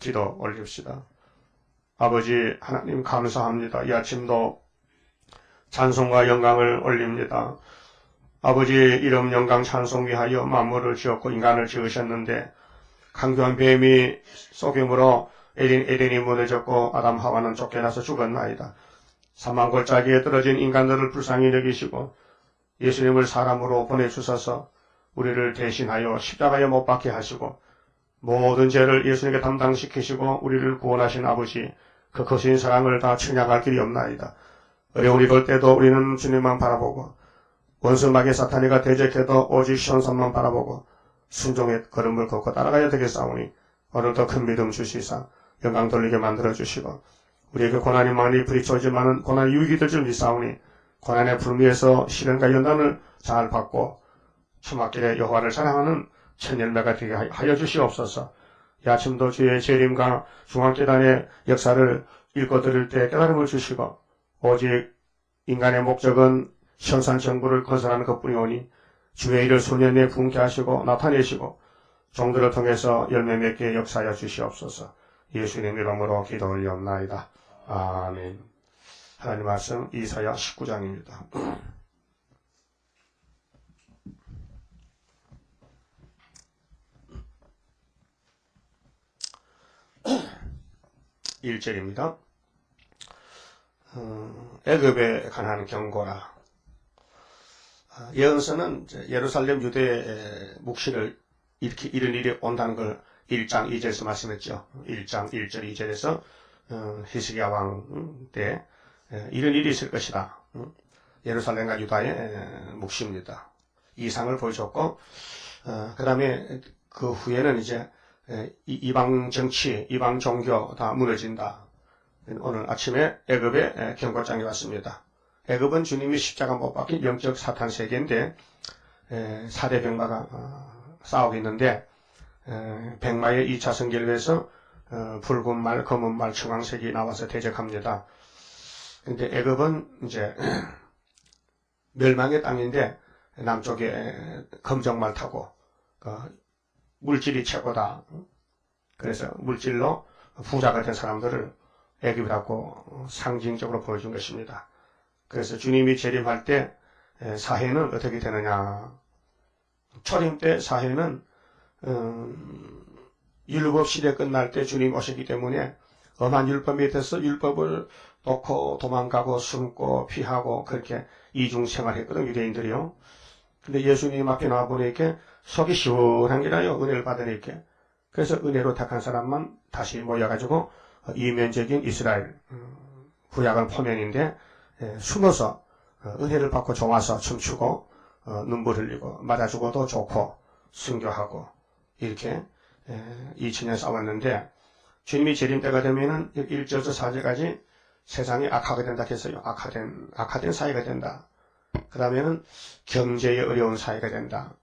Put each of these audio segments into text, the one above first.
기도 올립시다. 아버지 하나님 감사합니다. 이 아침도 찬송과 영광을 올립니다. 아버지 이름 영광 찬송 위하여 만물을 지었고 인간을 지으셨는데 강교한 뱀이 속임으로 에덴이 무너졌고 아담 하와는 쫓겨나서 죽었나이다. 사망골짜기에 떨어진 인간들을 불쌍히 여기시고 예수님을 사람으로 보내주셔서 우리를 대신하여 십자가에 못 박게 하시고 모든 죄를 예수님께 담당시키시고 우리를 구원하신 아버지 그 거신 사랑을 다 측량할 길이 없나이다. 어려운 이럴 때도 우리는 주님만 바라보고 원수마귀 사탄이가 대적해도 오직 시온산만 바라보고 순종의 걸음을 걷고 따라가야 되겠사오니 오늘도 큰 믿음 주시사 영광 돌리게 만들어주시고 우리에게 고난이 많이 부딪혀오지만은 고난이 유익이 될 줄 믿사오니 고난의 불미에서 시련과 연단을 잘 받고 초막길에 여호와를 사랑하는 천열매가 되게 하여 주시옵소서. 이 아침도 주의 재림과 중앙재단의 역사를 읽어드릴 때 깨달음을 주시고 오직 인간의 목적은 현산 정부를 건설하는 것뿐이오니 주의 일을 소년에 분케 하시고 나타내시고 종들을 통해서 열매 맺게 역사하여 주시옵소서. 예수님 이름으로 기도 올리옵나이다. 아멘. 하나님 말씀 이사야 19장입니다. 1절입니다. 애굽에 관한 경고라. 예언서는 예루살렘 유대의 묵시를 이렇게 이런 일이 온다는 걸 1장 2절에서 말씀했죠. 1장 1절 2절에서 히스기야 왕 때 이런 일이 있을 것이다. 예루살렘과 유다의 묵시입니다. 이상을 보여줬고 그 다음에 그 후에는 이제 이방 정치, 이방 종교 다 무너진다. 오늘 아침에 애굽의 경고장이 왔습니다. 애굽은 주님이 십자가 못 박힌 영적 사탄 세계인데 4대 병마가 싸우고 있는데 백마의 2차 성결을 해서 붉은 말, 검은 말, 청황색이 나와서 대적합니다. 근데 애굽은 이제 멸망의 땅인데 남쪽에 검정말 타고 물질이 최고다. 그래서 물질로 부자가 된 사람들을 애굽이라고 상징적으로 보여준 것입니다. 그래서 주님이 재림할 때 사해는 어떻게 되느냐. 초림 때 사해는 율법 시대 끝날 때 주님 오시기 때문에 엄한 율법 밑에서 율법을 놓고 도망가고 숨고 피하고 그렇게 이중 생활했거든 유대인들이요. 근데 예수님 앞에 나와보니까 속이 시원한 게라요. 은혜를 받으니까. 그래서 은혜로 택한 사람만 다시 모여가지고 이면적인 이스라엘 구약은 포면인데 숨어서 은혜를 받고 좋아서 춤추고 눈물 흘리고 맞아 죽어도 좋고 순교하고 이렇게 2000년 싸웠는데 주님이 재림 때가 되면은 1절에서 4절까지 세상이 악하게 된다 했어요. 악화된 사회가 된다. 그 다음에는 경제에 어려운 사회가 된다.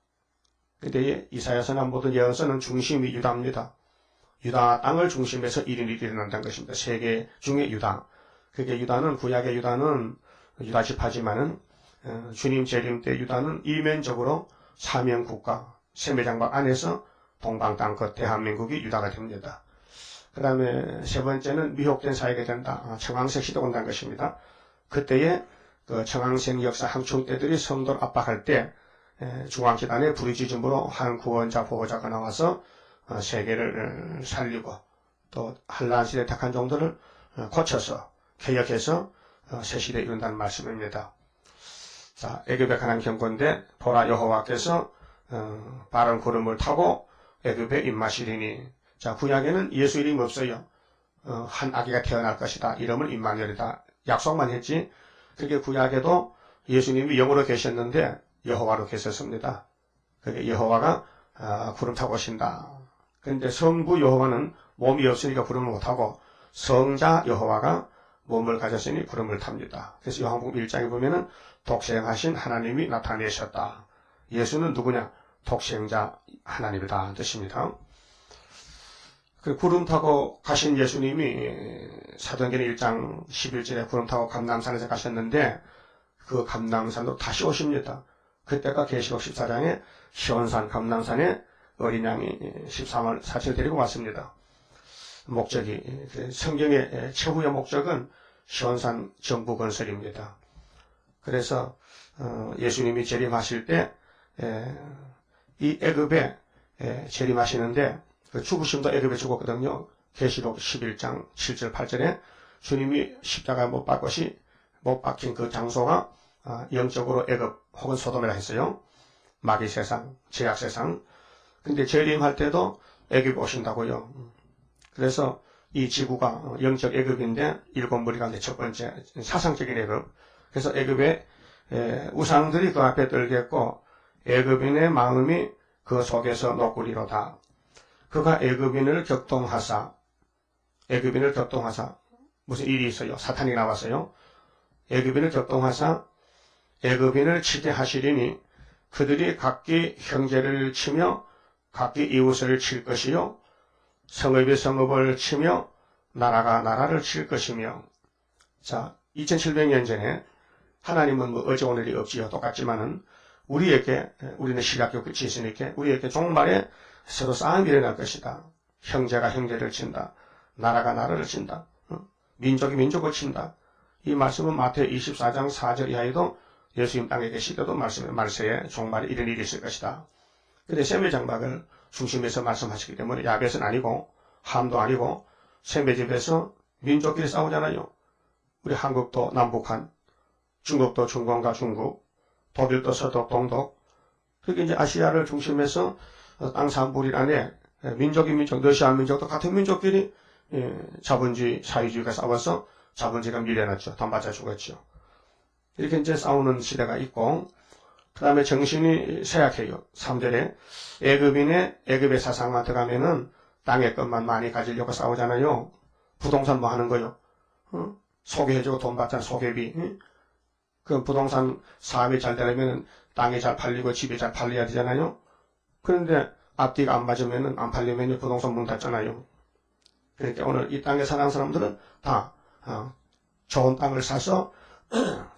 근데 이사야서나 모든 예언서는 중심이 유다입니다. 유다 땅을 중심에서 이런 일이 일어난다는 것입니다. 세계 중에 유다. 그게 유다는 구약의 유다는 유다 지파지만은 주님 재림 때 유다는 이면적으로 사명국가 세매장막 안에서 동방 땅끝 대한민국이 유다가 됩니다. 그 다음에 세 번째는 미혹된 사회가 된다. 청황색 시대가 온다는 것입니다. 그때에 그 청황색 역사 항충 때들이 성도를 압박할 때 중앙재단의 부르짖음으로 한 구원자 보호자가 나와서 세계를 살리고 또 한란 시대 택한 종들을 고쳐서 개혁해서 새 시대에 이룬다는 말씀입니다. 자, 애굽에 관한 경고인데 보라 여호와께서 빠른 구름을 타고 애굽에 입마시리니. 자, 구약에는 예수 이름이 없어요. 한 아기가 태어날 것이다. 이름은 임마누엘이다. 약속만 했지. 그게 구약에도 예수님이 영으로 계셨는데 여호와로 계셨습니다. 그게 여호와가 구름 타고 오신다. 그런데 성부 여호와는 몸이 없으니까 구름을 못하고 성자 여호와가 몸을 가졌으니 구름을 탑니다. 그래서 요한복음 1장에 보면은 독생하신 하나님이 나타내셨다. 예수는 누구냐? 독생자 하나님이다 뜻입니다. 그 구름 타고 가신 예수님이 사도행전 1장 11절에 구름 타고 감람산에서 가셨는데 그 감람산으로 다시 오십니다. 그때가 계시록 14장에 시온산 감람산에 어린 양이 13을 사실 데리고 왔습니다. 목적이, 성경의 최후의 목적은 시온산 정부 건설입니다. 그래서 예수님이 재림하실 때 이 애굽에 재림하시는데 그 죽으심도 애굽에 죽었거든요. 계시록 11장 7절 8절에 주님이 십자가에 못 박힌 그 장소가 영적으로 애굽 혹은 소돔이라 했어요. 마귀 세상, 제약 세상. 근데 재림할 때도 애굽에 오신다고요. 그래서 이 지구가 영적 애굽인데 일곱 무리 가운데 첫 번째 사상적인 애굽. 그래서 애굽의 우상들이 그 앞에 떨겠고 애굽인의 마음이 그 속에서 노꾸리로다. 그가 애굽인을 격동하사 무슨 일이 있어요. 사탄이 나왔어요. 애굽인을 격동하사 애굽인을 치게 하시리니 그들이 각기 형제를 치며 각기 이웃을 칠 것이요 성읍이 성읍을 치며 나라가 나라를 칠 것이며. 자, 2700년 전에 하나님은 뭐 어제 오늘이 없지요. 똑같지만은 우리는 신약교 끝이 있으니까 우리에게 종말에 서로 싸움이 일어날 것이다. 형제가 형제를 친다. 나라가 나라를 친다. 민족이 민족을 친다. 이 말씀은 마태오 24장 4절 이하에도 예수님 땅에 계실 때도 말세에 종말에 이런 일이 있을 것이다. 근데 셈의 장막을 중심에서 말씀하시기 때문에 야벳은 아니고 함도 아니고 셈의 집에서 민족끼리 싸우잖아요. 우리 한국도 남북한, 중국도 중공과 중국, 독일도 서독, 동독. 그렇게 이제 아시아를 중심해서 땅 3분일 안에 민족이 민족, 러시아 민족도 같은 민족끼리 자본주의, 사회주의가 싸워서 자본주의가 밀려났죠. 돈 받아 죽었죠. 이렇게 이제 싸우는 시대가 있고, 그 다음에 정신이 쇠약해요. 3절에 애굽의 사상만 들어가면은 땅의 것만 많이 가지려고 싸우잖아요. 부동산 뭐 하는 거요? 소개해주고 돈 받잖아, 소개비. 그 부동산 사업이 잘 되려면 땅이 잘 팔리고 집이 잘 팔려야 되잖아요. 그런데 앞뒤가 안 맞으면은 안 팔리면 부동산 문 닫잖아요. 그러니까 오늘 이 땅에 사는 사람들은 다 좋은 땅을 사서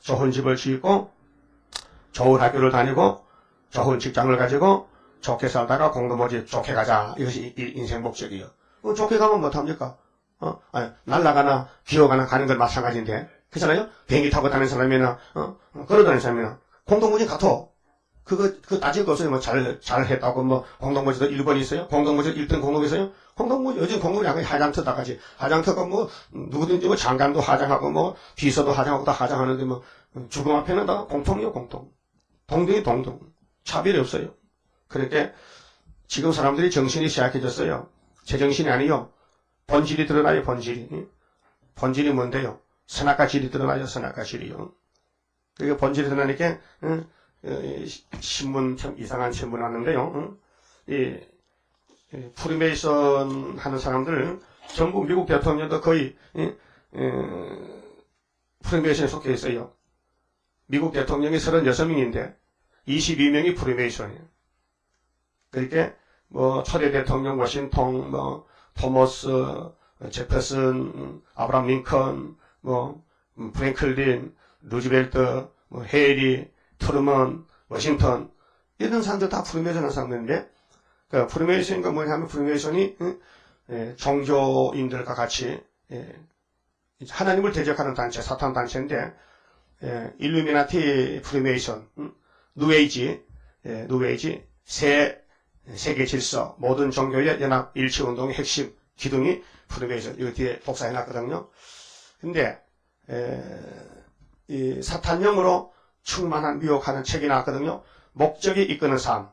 좋은 집을 지고 좋은 학교를 다니고 좋은 직장을 가지고 좋게 살다가 공동모집 좋게 가자. 이것이 인생 목적이에요. 좋게 가면 못합니까? 날아가나 기어가나 가는 건 마찬가지인데. 그렇잖아요? 비행기 타고 다니는 사람이나 걸어다니는 사람이나 공동모집 같아. 그거 따질 거 없어요. 뭐 잘했다고 뭐 공동모집도 1번이 있어요? 공동모집 1등 공동이 있어요? 공동모집 요즘 공동이 하장터 다 가지. 하장터가 뭐 누구든지 뭐 장관도 하장하고 뭐 비서도 하장하고 다 하장하는데 뭐 죽음 앞에는 다 공통이요, 공통. 동등이 동등. 차별이 없어요. 그러니까 지금 사람들이 정신이 시약해졌어요. 제정신이 아니요. 본질이 드러나요, 본질이. 본질이 뭔데요? 선악과 질이 드러나요, 선악과 질이요. 그러니까 본질이 드러나니까 신문 참 이상한 신문 하는데요. 이 프리메이션 하는 사람들 전부 미국 대통령도 거의 프리메이션에 속해 있어요. 미국 대통령이 36명인데 22명이 프리메이션이에요. 그러니까 뭐 초대 대통령 워싱턴, 뭐 토머스, 제퍼슨, 아브라함 링컨, 뭐 프랭클린, 루즈벨트, 뭐 해리, 트루먼, 워싱턴 이런 사람들 다 프리메이션 하는 사람들인데 그 프리메이션인가 뭐냐면 프리메이션이 종교인들과 같이 하나님을 대적하는 단체, 사탄 단체인데 일루미나티 프리메이션, 뉴에이지, 세계 질서, 모든 종교의 연합 일치 운동의 핵심 기둥이 프리메이션. 이거 뒤에 복사해놨거든요. 근데 이 사탄령으로 충만한 미혹하는 책이 나왔거든요. 목적이 이끄는 삶.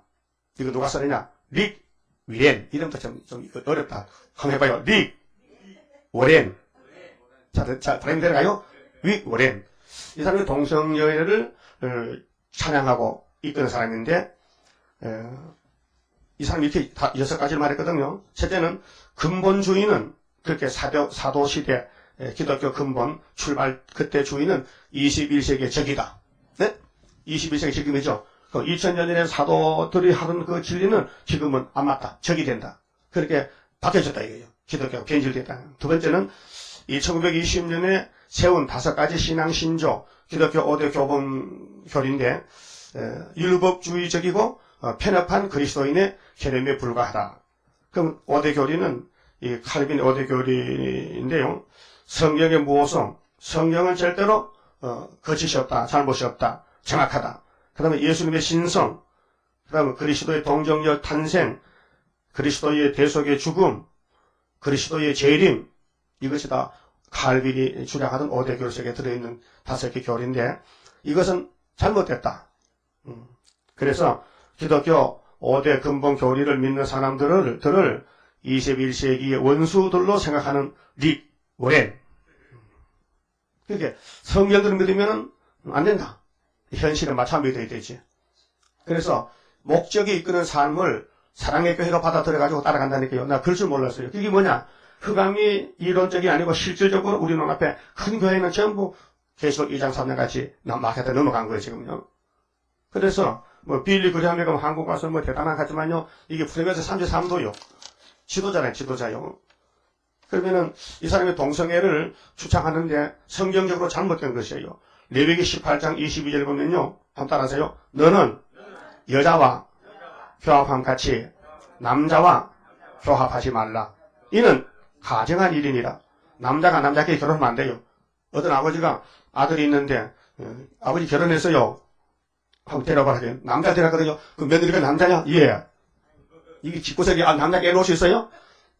이거 누가 써느냐? 릭 위렌. 이름도 좀 어렵다. 한번 해봐요. 릭 워렌. 자, 브레인 데려가요. 릭 워렌. 이 사람이 동성여애를 찬양하고 이끄는 사람인데 이 사람이 이렇게 다 6가지를 말했거든요. 첫째는 근본주의는 그렇게 사도시대 기독교 근본 출발 그때 주의는 21세기의 적이다. 네? 21세기 적임이죠. 그 2000년 전에 사도들이 하던 그 진리는 지금은 안 맞다. 적이 된다. 그렇게 바뀌어졌다 이거예요. 기독교가 변질됐다. 두 번째는 1920년에 세운 5가지 신앙 신조 기독교 5대 교본교리인데 율법주의적이고 편협한 그리스도인의 개념에 불과하다. 그럼 5대 교리는 이 칼빈 어대 교리인데요. 성경의 무엇은 성경은 절대로 거짓이 없다, 잘못이 없다, 정확하다. 그 다음에 예수님의 신성, 그 다음에 그리스도의 동정적 탄생, 그리스도의 대속의 죽음, 그리스도의 재림, 이것이 다 칼빈이 주장하던 5대 교리 속에 들어있는 5개 교리인데 이것은 잘못됐다. 그래서 기독교 5대 근본 교리를 믿는 사람들을 21세기의 원수들로 생각하는 릭 워렌. 그렇게 성경들을 믿으면 안 된다. 현실에 맞춰 믿어야 되지. 그래서 목적이 이끄는 삶을 사랑의 교회가 받아들여가지고 따라간다니까요. 나 그럴 줄 몰랐어요. 이게 뭐냐? 흑암이 이론적이 아니고 실질적으로 우리 눈앞에 큰 교회는 전부 계시록 2장 3장 같이 마켓에 넘어간 거예요, 지금요. 그래서 뭐 빌리 그레함이가 한국 와서 뭐 대단한 하지만요. 이게 프레베스 33도요. 지도자네, 지도자요. 그러면은 이 사람이 동성애를 주창하는데 성경적으로 잘못된 것이에요. 레위기 18장 22절 보면요. 한번 따라하세요. 너는 여자와 교합함 같이 남자와 교합하지 말라. 이는 가정한 일이니라. 남자가 남자끼리 결혼하면 안 돼요. 어떤 아버지가 아들이 있는데 아버지 결혼했어요. 하고 데려가라. 남자 데려갔거든요. 그 며느리가 남자냐? 예. 이게 집구석에 남자 깨놓을 수 있어요?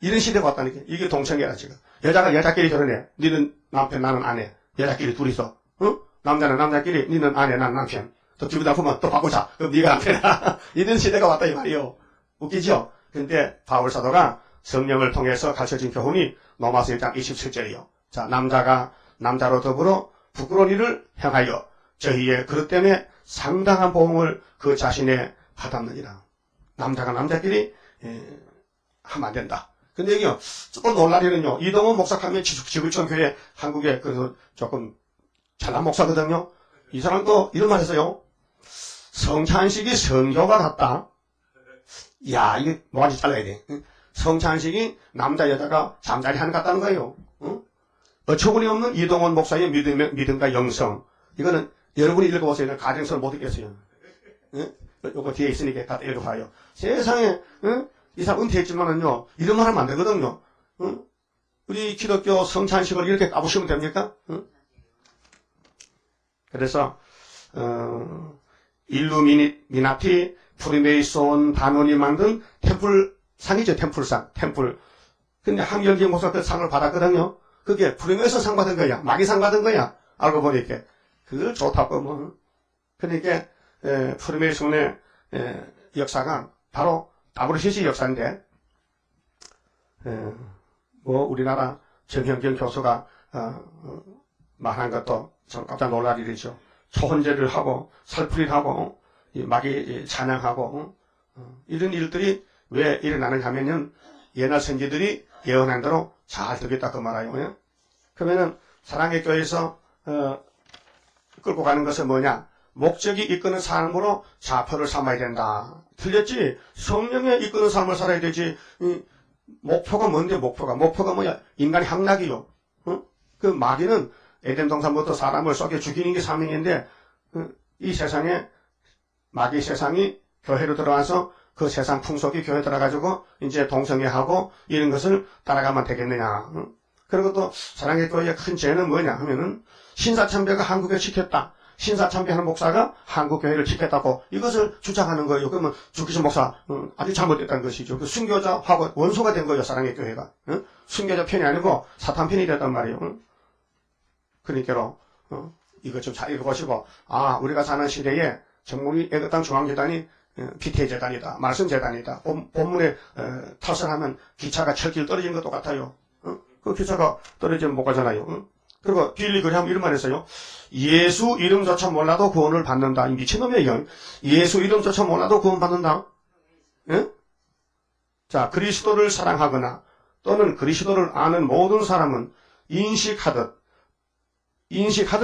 이런 시대가 왔다니까. 이게 동성애라 지금. 여자가 여자끼리 결혼해. 니는 남편, 나는 아내. 여자끼리 둘이서. 응? 남자는 남자끼리, 니는 아내, 난 남편. 또 기분 나쁘면 또 바꾸자. 그럼 니가 남편이야. 이런 시대가 왔다 이 말이에요. 웃기죠? 근데 바울 사도가 성령을 통해서 가르쳐진 교훈이 로마서 1장 27절이요. 자, 남자가 남자로 더불어 부끄러운 일을 행하여 저희의 그릇 때문에 상당한 보응을 그 자신에 받았느니라. 남자가 남자끼리 하면 안 된다. 근데 여기요, 조금 놀라리는요, 이동원 목사하면 지구촌 교회 한국에 그래서 조금 잘난 목사거든요. 이 사람도 이런 말 했어요. 성찬식이 성교가 같다. 야, 이게 뭐가지 잘라야 돼. 성찬식이 남자 여자가 잠자리 하는 것 같다는 거예요. 어처구니 없는 이동원 목사의 믿음과 영성. 이거는 여러분이 읽어보세요. 가정서를 못 읽겠어요. 요거 뒤에 있으니까 갖다 읽어봐요. 세상에, 이 사람 은퇴했지만은요, 이런 말 하면 안 되거든요. 우리 기독교 성찬식을 이렇게 까부시면 됩니까? 그래서, 일루미나티, 프리메이손 단원이 만든 템플 상이죠, 템플상, 템플. 근데 한경기 목사 그 상을 받았거든요. 그게 프리메이손 상 받은 거야. 마귀상 받은 거야. 알고 보니까. 그걸 좋다고 뭐. 그러니까, 프리메이손의 역사가 바로 WCC 역사인데, 뭐, 우리나라 정형경 교수가, 말한 것도 참 깜짝 놀랄 일이죠. 초혼제를 하고, 살풀이를 하고, 마귀 찬양하고, 이런 일들이 왜 일어나느냐 하면은, 옛날 선지들이 예언한 대로 잘 되겠다 그 말이에요. 그러면은, 사랑의 교회에서, 끌고 가는 것은 뭐냐? 목적이 이끄는 삶으로 좌표를 삼아야 된다. 틀렸지? 성령에 이끄는 삶을 살아야 되지. 목표가 뭔데, 목표가? 목표가 뭐야? 인간의 향락이요. 그 마귀는 에덴 동산부터 사람을 썩여 죽이는 게 사명인데, 이 세상에, 마귀 세상이 교회로 들어와서 그 세상 풍속이 교회에 들어가지고 이제 동성애하고 이런 것을 따라가면 되겠느냐. 그리고 또 사랑의 교회의 큰 죄는 뭐냐 하면은 신사참배가 한국에 지켰다. 신사참배하는 목사가 한국교회를 지켰다고 이것을 주장하는 거예요. 그러면 주기신 목사 아주 잘못됐다는 것이죠. 그 순교자하고 원수가 된 거예요. 사랑의 교회가. 순교자 편이 아니고 사탄 편이 됐단 말이에요. 그러니까 이것 좀 잘 읽어보시고 우리가 사는 시대에 정문이 애국당 중앙재단이 피태재단이다. 말씀재단이다. 본문에 탈선하면 기차가 철길 떨어진 것도 같아요. 그 기차가 떨어지면 못 가잖아요. 그리고 빌리 그레함 이런 말 했어요. 예수 이름조차 몰라도 구원을 받는다. 이 미친놈이에요. 예수 이름조차 몰라도 구원 받는다. 예? 자, 그리스도를 사랑하거나 또는 그리스도를 아는 모든 사람은 인식하든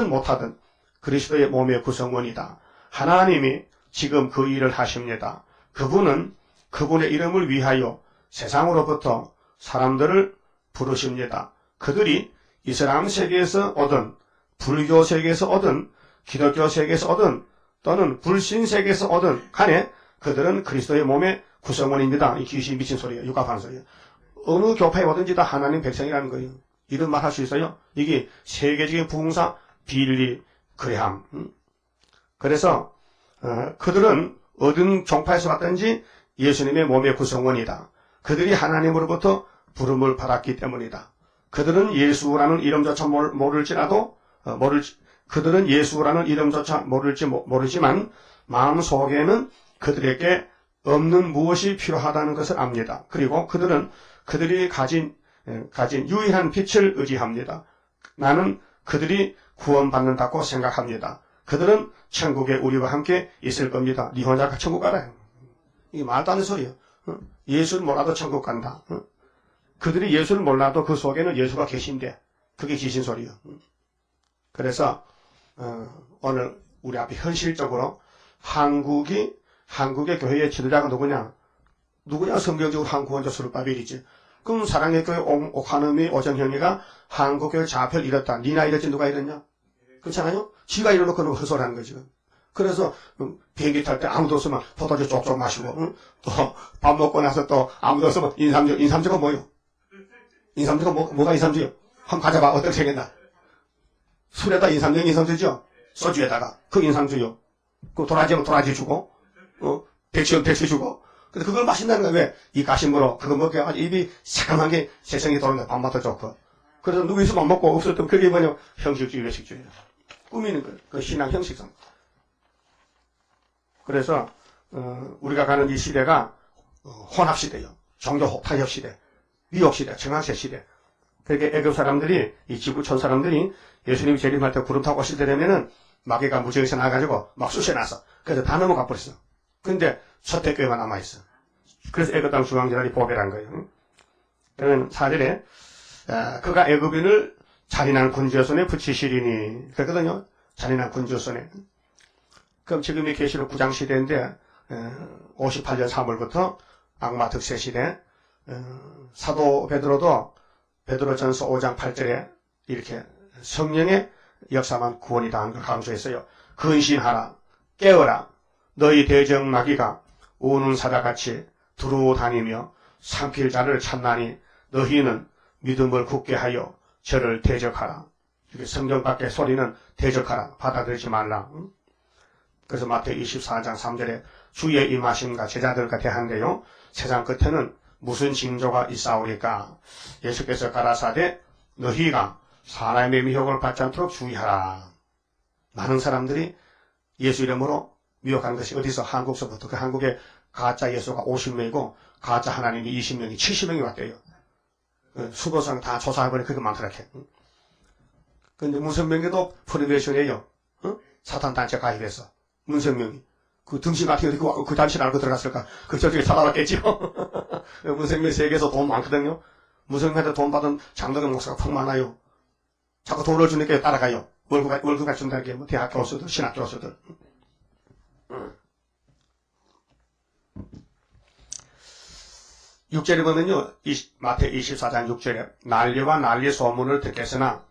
못하든 그리스도의 몸의 구성원이다. 하나님이 지금 그 일을 하십니다. 그분은 그분의 이름을 위하여 세상으로부터 사람들을 부르십니다. 그들이 이슬람 세계에서 오든 불교 세계에서 오든 기독교 세계에서 오든 또는 불신 세계에서 오든 간에 그들은 그리스도의 몸의 구성원입니다. 이 귀신 미친 소리예요. 육합하는 소리예요. 어느 교파에 오든지 다 하나님 백성이라는 거예요. 이런 말 할 수 있어요. 이게 세계적인 부흥사 빌리 그레함. 그래서 그들은 어떤 종파에서 왔든지 예수님의 몸의 구성원이다. 그들이 하나님으로부터 부름을 받았기 때문이다. 그들은 예수라는 이름조차 모를지라도 그들은 예수라는 이름조차 모르지만 마음 속에는 그들에게 없는 무엇이 필요하다는 것을 압니다. 그리고 그들은 그들이 가진 유일한 빛을 의지합니다. 나는 그들이 구원받는다고 생각합니다. 그들은 천국에 우리와 함께 있을 겁니다. 니 혼자 천국 가라. 이게 말도 안 되는 소리예요. 예수를 몰라도 천국 간다. 그들이 예수를 몰라도 그 속에는 예수가 계신데 그게 지신소리예요. 그래서 오늘 우리 앞에 현실적으로 한국의 교회의 지도자가 누구냐 성경적으로 한국원자 수르바벨이지. 그럼 사랑의 교회 옥한음이 오정현이가 한국교회 좌표를 잃었다. 니나 잃었지 누가 잃었냐? 그렇잖아요? 지가 잃어놓고 헛소리하는 거지. 그래서 비행기 탈 때 아무도 없으면 포도주 쪽쪽 마시고 또 밥 먹고 나서 또 아무도 없으면 인삼주가 뭐요? 인삼주가 뭐가 인삼주요? 한번 가져봐. 어떻게 생겼나? 술에다 인삼주죠? 소주에다가 그 인삼주요. 그 도라지면 도라지 주고 백시면 백시 주고. 근데 그걸 마신다는 거야. 왜? 이 가심으로 그거 먹게 아주 입이 새까만 게 세상이 도는 거야. 밥맛도 좋고. 그래서 누구 있으면 먹고 없었던 그게 뭐냐? 형식주의, 외식주의예요. 꾸미는 거예요. 그 신앙 형식상. 그래서 우리가 가는 이 시대가 혼합시대예요. 종교 타협시대, 위옥시대, 정황세시대. 그렇게 애굽 사람들이 이 지구촌 사람들이 예수님이 재림할 때 구름 타고 오실 때 되면은 마귀가 무지에서 나가지고 막 쑤셔놨어. 그래서 다 넘어가 버렸어. 근데 초대교회가 남아있어. 그래서 애굽 땅 중앙제단이 보배란 거예요. 그러면 4절에 그가 애굽인을 잔인한 군주의 손에 붙이시리니 그랬거든요. 잔인한 군주의 손에. 그럼 지금이 계시록 9장 시대인데 58년 3월부터 악마 득세 시대. 사도 베드로도 베드로전서 5장 8절에 이렇게 성령의 역사만 구원이다 하는 걸 강조했어요. 근신하라, 깨어라, 너희 대적 마귀가 우는 사자같이 두루 다니며 삼킬 자를 찾나니 너희는 믿음을 굳게 하여 저를 대적하라. 이렇게 성경 밖의 소리는 대적하라, 받아들이지 말라. 그래서 마태오 24장 3절에 주의 임하심과 제자들과 대한데요. 세상 끝에는 무슨 징조가 있사오리까? 예수께서 가라사대 너희가 사람의 미혹을 받지 않도록 주의하라. 많은 사람들이 예수 이름으로 미혹하는 것이 어디서? 한국서부터. 그 한국에 가짜 예수가 50명이고 가짜 하나님이 20명이 70명이 왔대요. 수도상 다 조사해보니 그게 많더라. 근데 문성명계도 프리베이션이에요. 사탄 단체 가입해서. 문성명이. 그 등신 같은 게 그 단체를 알고 들어갔을까? 그 저쪽에 찾아왔겠지요. 문성명 세계에서 돈 많거든요. 문성명한테 돈 받은 장덕영 목사가 펑 많아요. 자꾸 돈을 주니까 따라가요. 월급을 준다는 게 뭐 대학 교수들, 신학 교수들. 6절에 보면요. 마태 24장 6절에 난리와 난리 소문을 듣겠으나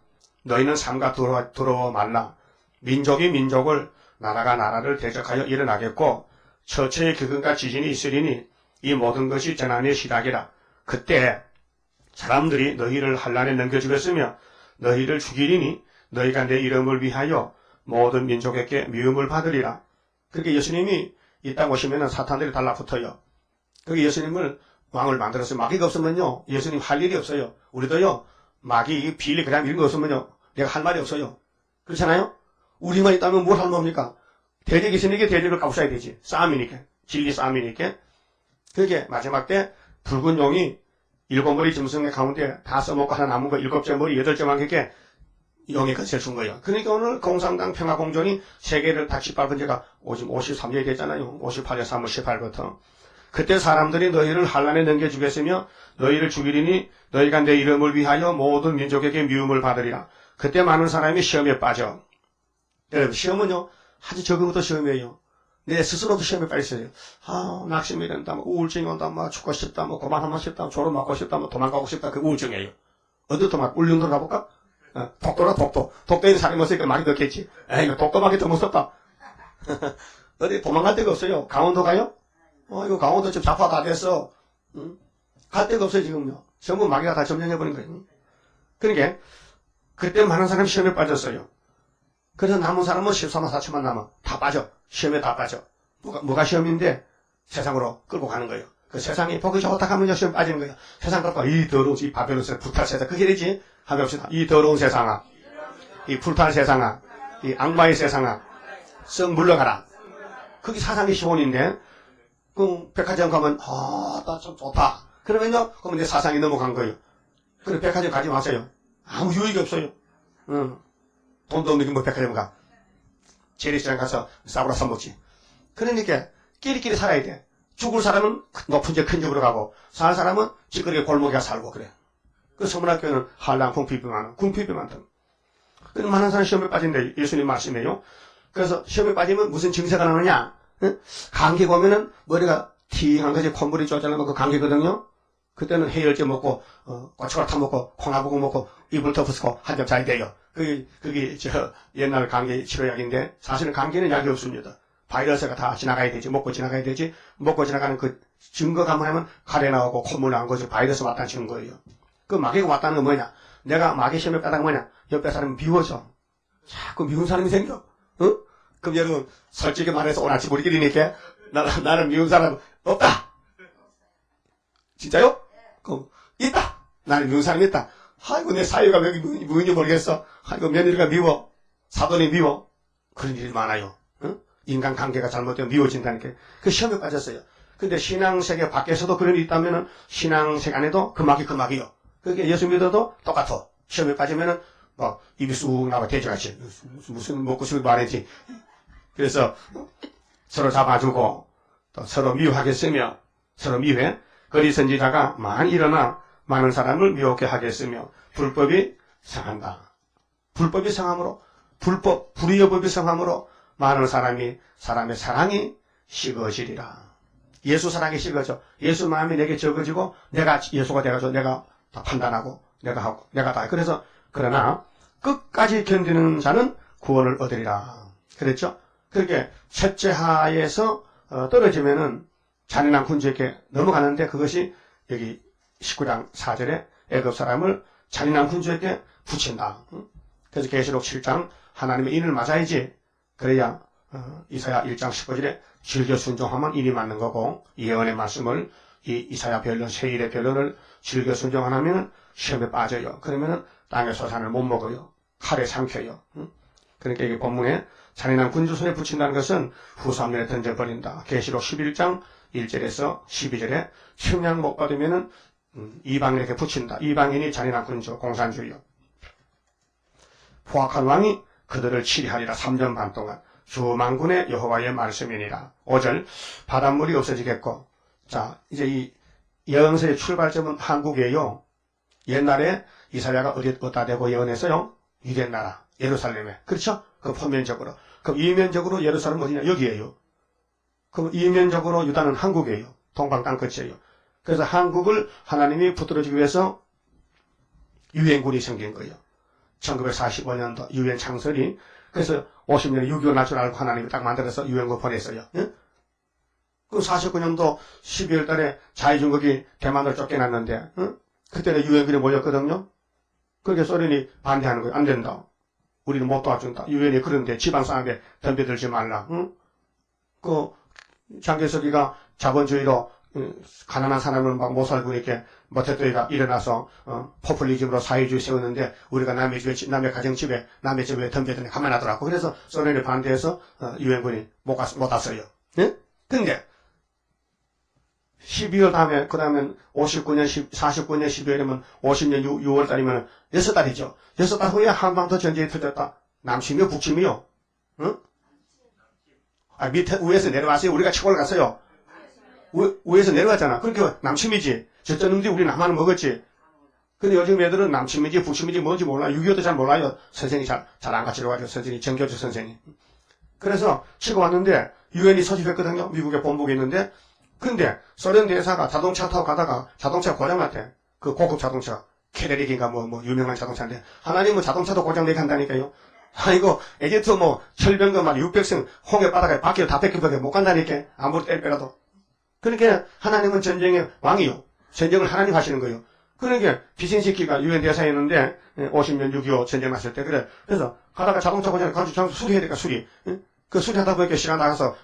너희는 삼가 두려워 말라. 민족이 민족을 나라가 나라를 대적하여 일어나겠고 처처의 기근과 지진이 있으리니 이 모든 것이 재난의 시작이라. 그때 사람들이 너희를 환난에 넘겨주겠으며 너희를 죽이리니 너희가 내 이름을 위하여 모든 민족에게 미움을 받으리라. 그렇게 예수님이 이 땅 오시면 사탄들이 달라붙어요. 그게 예수님을 왕을 만들었어요. 마귀가 없으면요 예수님 할 일이 없어요. 우리도요 마귀 비리 그냥 이런 거 없으면요 내가 할 말이 없어요. 그렇잖아요. 우리만 있다면 뭘 할 겁니까? 대적이 있으니까 대적을 까부셔야 되지. 싸움이니까. 진리 싸움이니까. 그게 마지막 때 붉은 용이 7머리 짐승의 가운데 다 써먹고 하나 남은 거 7째 머리 8째 만겠게 용이 것을 준 거예요. 그러니까 오늘 공산당 평화공존이 세계를 다 짓밟은 지가 53년이 됐잖아요. 58년 3월 18일부터. 그때 사람들이 너희를 환난에 넘겨주겠으며 너희를 죽이리니 너희가 내 이름을 위하여 모든 민족에게 미움을 받으리라. 그때 많은 사람이 시험에 빠져. 여러분 시험은요 아주 적은 것도 시험이에요. 내 스스로도 시험에 빠졌어요. 낙심이 된다, 우울증이 온다, 죽고 싶다, 고만하고 싶다, 졸업 맞고 싶다, 도망가고 싶다, 그 우울증이에요. 어디 도망? 울릉도로 가볼까? 독도라 독도. 독도에 있는 사람이 없으니까 많이 넣겠지. 에이, 독도밖에 더 무섭다. 어디 도망갈 데가 없어요. 강원도 가요? 이거 강원도 지금 잡화 다 됐어. 갈 데가 없어요, 지금요. 전부 마귀가 다 점령해버린 거예요. 그러니까 그때 많은 사람이 시험에 빠졌어요. 그래서 남은 사람은 14만 4천만 남아. 다 빠져. 시험에 다 빠져. 뭐가 시험인데 세상으로 끌고 가는 거예요. 그 세상이 보기 좋다 하면 시험 빠지는 거예요. 세상 갖고 이 더러운 이 바벨론 세상 불탈 세상 그게 되지. 한번 봅시다. 이 더러운 세상아, 이 불탈 세상아, 이 악마의 세상아, 썩 물러가라. 그게 사상의 시원인데 그 백화점 가면 나 좀 좋다. 그러면요, 그러면 이제 사상이 넘어간 거예요. 그래 백화점 가지 마세요. 아무 유익이 없어요. 돈도 없는 게 뭐 백화점 가. 재래시장 가서 싸구려 사먹지. 그러니까 끼리끼리 살아야 돼. 죽을 사람은 높은 집 큰 집으로 가고 살 사람은 찌끄리게 골목에 가서 살고 그래. 그 서문학교는 한량 궁핍비만 궁핍비만. 그래서 많은 사람이 시험에 빠진대. 예수님 말씀이에요. 그래서 시험에 빠지면 무슨 증세가 나느냐? 감기가 오면은 머리가 팅한 거지. 콧물이 쫄쫄나면 그 감기거든요. 그때는 해열제 먹고 고춧가루 먹고 콩나물 먹고 이불 덮어쓰고 한 잠 자야 돼요. 그게 옛날 감기 치료약인데 사실은 감기는 약이 없습니다. 바이러스가 다 지나가야 되지. 먹고 지나가야 되지. 먹고 지나가는 그 증거 감염하면 가래 나오고 콧물 나온 거죠. 바이러스 왔다는 증거예요. 그 마귀가 왔다는 건 뭐냐? 내가 마귀 시험에 빠다가 뭐냐? 옆에 사람이 미워져. 자꾸 미운 사람이 생겨. 그럼 여러분 솔직히 말해서 오늘 아침 우리끼리니까 나는 미운 사람 없다. 진짜요? 그럼 있다. 나는 미운 사람이 있다. 아이고 내 사위가 왜 미운지 모르겠어. 아이고 며느리가 미워. 사돈이 미워. 그런 일이 많아요. 인간관계가 잘못되면 미워진다니까. 그 시험에 빠졌어요. 근데 신앙세계 밖에서도 그런 일이 있다면은 신앙세계 안에도 그 막이요. 그게 예수 믿어도 똑같아. 시험에 빠지면은 입이 쑥 나와 돼지같이 무슨 먹고 싶은 말이지. 그래서 서로 잡아주고 또 서로 미워하겠으며 서로 미워해. 거리 선지자가 많이 일어나 많은 사람을 미혹해 하겠으며 불법이 성한다. 불법이 성함으로 불의의 법이 성함으로 많은 사람의 사랑이 식어지리라. 예수 사랑이 식어져. 예수 마음이 내게 적어지고 내가 예수가 돼가지고 내가 다 판단하고 내가 하고 내가 다. 그래서 그러나 끝까지 견디는 자는 구원을 얻으리라. 그랬죠? 그렇게 첫째 하에서 떨어지면은 잔인한 군주에게 넘어가는데 그것이 여기 19장 4절에 애굽 사람을 잔인한 군주에게 붙인다. 그래서 계시록 7장 하나님의 인을 맞아야지. 그래야 이사야 1장 15절에 즐겨 순종하면 인이 맞는 거고 예언의 말씀을 이 이사야 변론 세일의 변론을 즐겨 순종 안 하면 시험에 빠져요. 그러면은 땅의 소산을 못 먹어요. 칼에 삼켜요. 그러니까 이게 본문에 잔인한 군주 손에 붙인다는 것은 후삼년에 던져버린다. 계시록 11장 1절에서 12절에 측량 못 받으면은 이방인에게 붙인다. 이방인이 잔인한 군주 공산주의요. 포악한 왕이 그들을 치리하리라. 3년 반 동안 주만군의 여호와의 말씀이니라. 5절 바닷물이 없어지겠고. 자 이제 이 예언서의 출발점은 한국이에요. 옛날에 이사야가 어디다 대고 예언했어요? 유대 나라 예루살렘에. 그렇죠? 그 표면적으로. 그럼 이면적으로 예루살렘 어디냐? 여기에요. 그럼 이면적으로 유다는 한국이에요. 동방 땅끝이에요. 그래서 한국을 하나님이 붙들어주기 위해서 유엔군이 생긴 거예요. 1945년도 유엔 창설이. 그래서 50년에 6.25 날 줄 알고 하나님이 딱 만들어서 유엔군 보냈어요. 예? 그 49년도 12월 달에 자유중국이 대만으로 쫓겨났는데 그때는 유엔군이 모였거든요. 그렇게 소련이 반대하는 거예요. 안 된다. 우리는 못 도와준다. 유엔이 그런데 지방사업에 덤벼들지 말라. 그 장개석이가 자본주의로 가난한 사람을 막 못 살고 이렇게 모태또이가 일어나서 포퓰리즘으로 사회주의 세우는데 우리가 남의 가정집에 남의 집에 덤벼드니 가만 놔두라고. 그래서 소련이 반대해서 유엔군이 못 왔어요. 예? 근데 12월 다음에 그 다음엔 49년 12월이면 50년 6월 달이면 6달이죠. 6달 후에 한반도 전쟁이 터졌다. 남침이요 북침이요? 응? 밑에 위에서 내려왔어요. 우리가 치고를 갔어요. 위에서 내려왔잖아. 그러니까 남침이지. 저쪽 놈들이 우리 남한을 먹었지. 근데 요즘 애들은 남침인지 북침인지 뭔지 몰라. 6.25도 잘 몰라요. 선생이 잘 안 가르쳐가지고 선생이 정교주 선생이. 그래서 치고 왔는데 유엔이 소집했거든요. 미국에 본부가 있는데. 근데 소련 대사가 자동차 타고 가다가 자동차가 고장났대. 그 고급 자동차. 캐데릭인가 뭐 유명한 자동차인데 하나님은 자동차도 고장내게 한다니까요. 이거 에집트 철병거 600성 홍해 바다가 바퀴를 다 뺏기밖에 못 간다니까. 아무리 뗄 빼라도. 그러니까 하나님은 전쟁의 왕이요. 전쟁을 하나님 하시는 거예요. 그러니까 비생식기가 유엔 대사였는데 50년 6.25 전쟁 났을 때 그래. 그래서 가다가 자동차 고장에 가지고 수리해야 되니까 수리. 그 수리하다 보니까 시간 나가서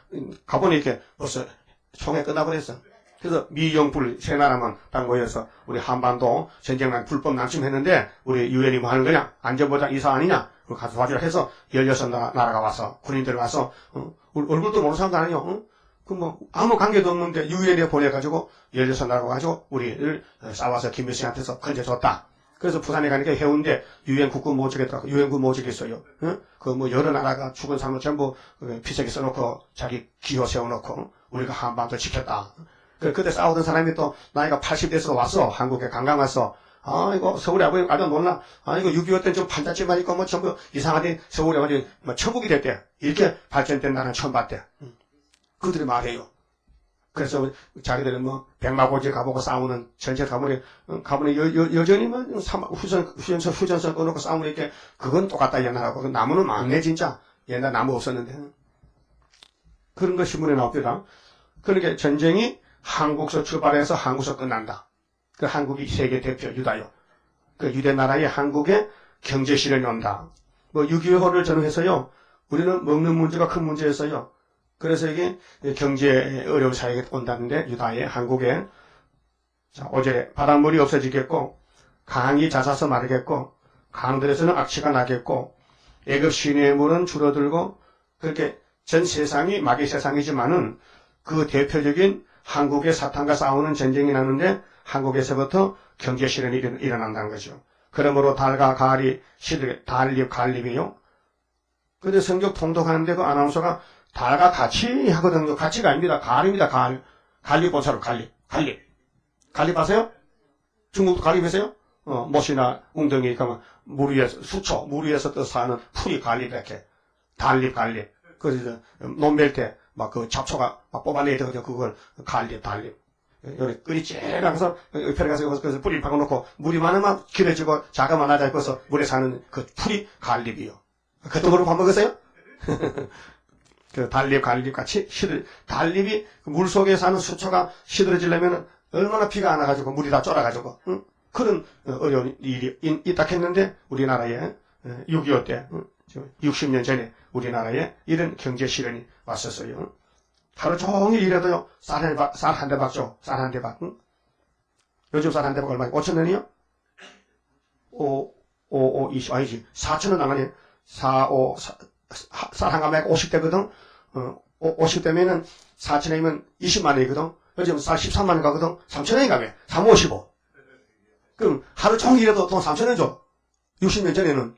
가보니 이렇게 벌써 총회 끝나버렸어. 그래서 미영불 세 나라만 딱 모여서 우리 한반도 전쟁난 불법 낭침했는데 우리 유엔이 뭐 하는 거냐? 안전보장 이사 아니냐? 가서 도와주라 해서 16나라가 와서 군인들 와서 얼굴도 모르는 사람도 아니요. 그 뭐 아무 관계도 없는데 유엔에 보내가지고 16나라가 가지고 우리를 싸워서 김일성한테서 건져줬다. 그래서 부산에 가니까 해운대 유엔 국군 모직했더라고. 유엔군 모직했어요. 그 뭐 여러 나라가 죽은 사람을 전부 피색에 써놓고 자기 기호 세워놓고 우리가 한반도 지켰다. 그때 싸우던 사람이 또 나이가 80대에서 왔어. 한국에 관광 왔어. 아, 이거 서울에 아버님 알도 몰라. 아, 이거 6.25 때는 좀 판잣집만 있고 뭐 전부 이상하게 서울에 완전히 뭐 천국이 됐대. 이렇게 발전된 나라는 처음 봤대. 그들이 말해요. 그래서 자기들은 뭐 백마고지 가보고 싸우는 전체 가보니 여전히 뭐 후전선 꺼놓고 싸우니까 그건 똑같다 옛날하고. 나무는 많네 진짜. 옛날 나무 없었는데. 그런 거 신문에 나옵니다. 그러니까 전쟁이 한국서 출발해서 한국서 끝난다. 그 한국이 세계 대표 유다요. 그 유대 나라의 한국에 경제 실현이 온다. 뭐 6.25를 전후해서요. 우리는 먹는 문제가 큰 문제였어요. 그래서 이게 경제 어려운 사회가 온다는데 유다의 한국에 자, 어제 바닷물이 없어지겠고 강이 잦아서 마르겠고 강들에서는 악취가 나겠고 애굽 시내의 물은 줄어들고 그렇게 전 세상이 마귀 세상이지만은 그 대표적인 한국의 사탄과 싸우는 전쟁이 나는데 한국에서부터 경제 실현이 일어난다는 거죠. 그러므로 달과 가을이 시들게 달립 갈립이요. 근데 성경 통독하는데 그 아나운서가 달과 같이 하거든요. 같이가 아닙니다. 가을입니다. 가을. 갈립 본사로 갈립. 갈립 아세요? 중국도 갈립 하세요? 못이나 웅덩이 가면 물 위에서 수초 물 위에서 떠 사는 풀이 갈립 이렇게 달립 갈립. 그래서 논멜 때 막 그 잡초가 막 뽑아내야 되거든요. 그걸 갈립. 여기 끓이 쨍하면서 옆에 가서 그래서 뿌리 박아놓고 물이 많으면 길어지고 작으면 낮아져서 물에 사는 그 풀이 갈립이요. 그것도 모르고 밥 먹었어요? 그 달립, 갈립 같이 달립이 물 속에 사는 수초가 시들어지려면 얼마나 비가 안 와가지고 물이 다 쫄아가지고 그런 어려운 일이 있다 했는데 우리나라에 6.25 때 60년 전에 우리나라에 이런 경제 실현이 왔었어요. 하루 종일 일해도요 쌀 한 대 박죠. 쌀 한 대 박. 요즘 쌀 한 대 박 얼마냐? 5,000원이요? 20 아니지 4,000원 안 하네. 쌀 한 가마에 50대거든. 50대면은 4,000원이면 20만 원이거든. 요즘 쌀 13만 원 가거든. 3,000원인가 봐. 355. 그럼 하루 종일 일해도 돈 3,000원 줘. 60년 전에는.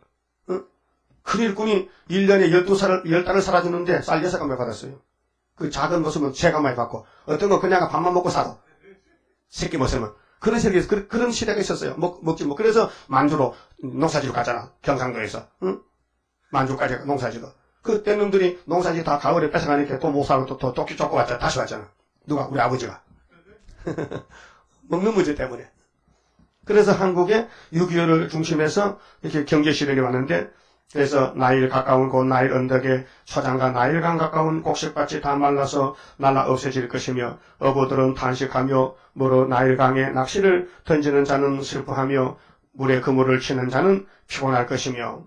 큰 일꾼이 1년에 10달을 살아주는데 쌀 6가마에 받았어요. 그 작은 모습은 3가마에 받고 어떤 거 그냥 밥만 먹고 살아. 새끼 모습은. 그런 세계에서 그런 시대가 있었어요. 먹지 뭐. 그래서 만주로 농사지로 가잖아. 경상도에서. 만주까지 농사지로. 그때 놈들이 농사지 다 가을에 뺏어가니까 또 못 살고 또 토끼 쫓고 왔잖아. 다시 왔잖아. 누가? 우리 아버지가. 먹는 문제 때문에. 그래서 한국의 6.25를 중심해서 이렇게 경제 실현이 왔는데 그래서 나일 가까운 곳 나일 언덕에 초장과 나일강 가까운 곡식밭이 다 말라서 날라 없어질 것이며 어부들은 탄식하며 물어 나일강에 낚시를 던지는 자는 슬퍼하며 물에 그물을 치는 자는 피곤할 것이며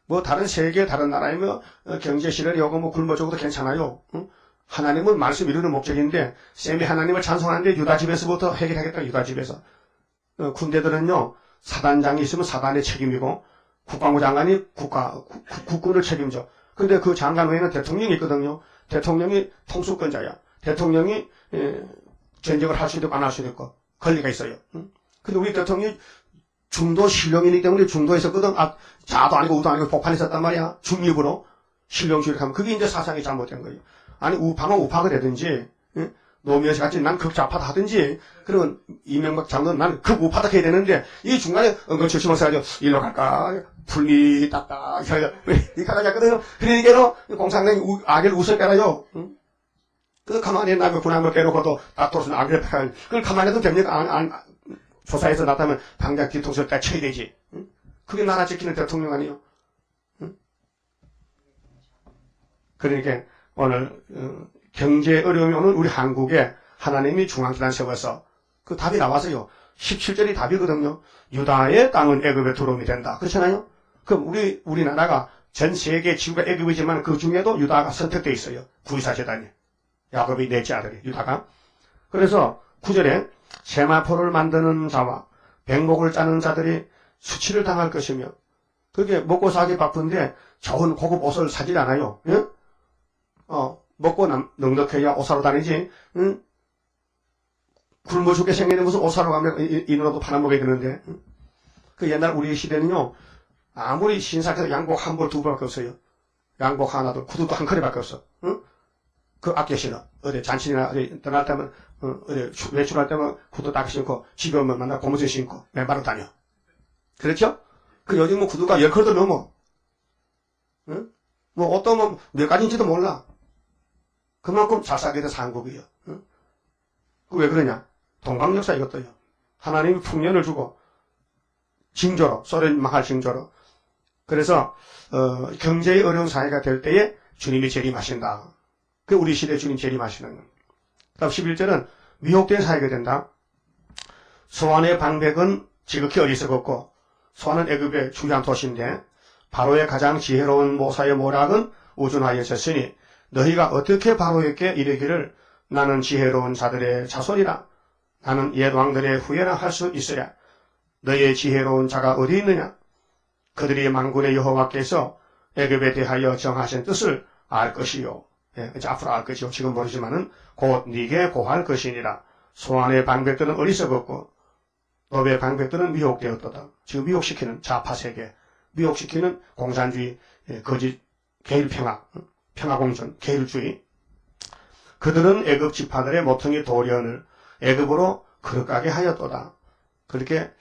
뭐 다른 세계 다른 나라이며 경제 실현이 오고 뭐 굶어 죽어도 괜찮아요. 하나님은 말씀 이루는 목적인데 쌤이 하나님을 찬송하는데 유다집에서부터 해결하겠다. 유다집에서 군대들은요 사단장이 있으면 사단의 책임이고 국방부 장관이 국군을 책임져. 근데 그 장관 외에는 대통령이 있거든요. 대통령이 통수권자야. 대통령이 전쟁을 할 수도 있고 안 할 수도 있고 권리가 있어요. 근데 우리 대통령이 중도 신령이기 때문에 중도에 있었거든. 자도 아니고 우도 아니고 복판에 있었단 말이야. 중립으로 신령주의를 하면 그게 이제 사상이 잘못된 거예요. 아니 우파는 우파가 되든지 노무현 씨 같이 난 극좌파다 하든지 그러면 이명박 장로는 난 극우파다 해야 되는데 이 중간에 조심해서 가지고 일로 갈까 분리 딱딱 이렇게 하거든요. 그러니까 공산당이 악을 웃을 빼라요. 그래서 가만히 나면 군함을 빼놓고 또 다토스는 악을 패할 그걸 가만히 해도 됩니까? 조사해서 나타나면 당장 뒤통수를 딱 쳐야 되지. 그게 나라 지키는 대통령 아니에요. 그러니까 오늘 경제 어려움이 오는 우리 한국에 하나님이 중앙기단 세워서 그 답이 나왔어요. 17절이 답이거든요. 유다의 땅은 애굽의 두려움이 된다. 그렇잖아요? 그럼 우리나라가 전 세계 지구가 애굽이지만 그 중에도 유다가 선택되어 있어요. 구이사 제단이. 야곱이 넷째 아들이 유다가. 그래서 9절에 세마포를 만드는 자와 백목을 짜는 자들이 수치를 당할 것이며, 그게 먹고 사기 바쁜데 좋은 고급 옷을 사질 않아요. 예? 먹고 넉넉해야 옷 사러 다니지. 응? 굶어 죽게 생기는 무슨 옷 사러 가면 이누라도 팔아먹어야 되는데. 그 옛날 우리 시대는요, 아무리 신사해서 양복 한 벌, 두 벌밖에 없어요. 양복 하나도, 구두도 한 컬레밖에 없어. 응? 그 아껴 신어. 어디 잔치나 어디 떠날 때면, 어디 외출할 때면 구두 딱 신고, 집에 오면 만나 고무신 신고, 맨발로 다녀. 그렇죠? 그 요즘은 구두가 10컬도 넘어. 응? 뭐 어떤 뭐 몇 가지인지도 몰라. 그만큼 잘 살게 돼서 한국이요. 응? 왜 그러냐? 동방역사 이것도요. 하나님이 풍년을 주고, 징조로, 소련 망할 징조로. 그래서, 경제의 어려운 사회가 될 때에 주님이 재림하신다. 그 우리 시대 주님 재림하시는 거. 다음 11절은 미혹된 사회가 된다. 소안의 방백은 지극히 어리석었고, 소안은 애굽의 중요한 도시인데, 바로의 가장 지혜로운 모사의 모략은 우준하였으니, 너희가 어떻게 바로에게 이르기를 나는 지혜로운 자들의 자손이라, 나는 옛 왕들의 후예라 할 수 있으랴. 너희의 지혜로운 자가 어디 있느냐? 그들이 만군의 여호와께서 애굽에 대하여 정하신 뜻을 알 것이요. 예, 이제 앞으로 알 것이요. 지금 모르지만은 곧 네게 고할 것이니라. 소안의 방백들은 어리석었고 노베의 방백들은 미혹되었도다. 지금 미혹시키는 좌파 세계, 미혹시키는 공산주의, 거짓, 계율평화, 평화공존, 계율주의. 그들은 애굽 지파들의 모퉁이 도련을 애굽으로 거룩하게 하였도다. 그렇게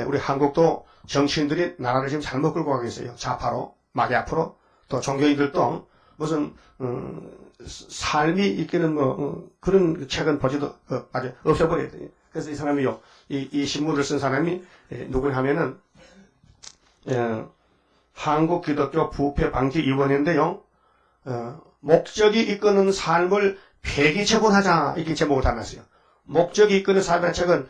우리 한국도 정치인들이 나라를 지금 잘못 끌고 가고 있어요. 좌파로, 마개 앞으로. 또 종교인들도 무슨 삶이 있기는 그런 책은 보지도 아주 없애버려야 돼요. 그래서 이 사람이요, 이 신문을 쓴 사람이 누구냐 하면은 한국 기독교 부패 방지 위원회인데요. 목적이 이끄는 삶을 폐기처분하자, 이렇게 제목을 담았어요. 목적이 이끄는 삶의 책은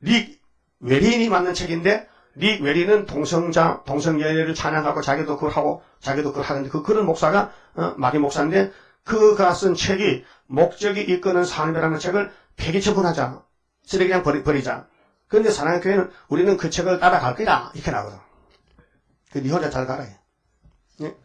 릭 웨린이 만든 책인데, 릭 웨린은 동성연애를 찬양하고 자기도 그걸 하고 자기도 그걸 하는데, 그런 목사가 마귀 목사인데, 그가 쓴 책이 목적이 이끄는 삶이라는 책을 폐기처분하자, 쓰레기 그냥 버리자. 그런데 사랑의 교회는 우리는 그 책을 따라갈 거다, 이렇게 나거든. 네 혼자 잘 가라. 예?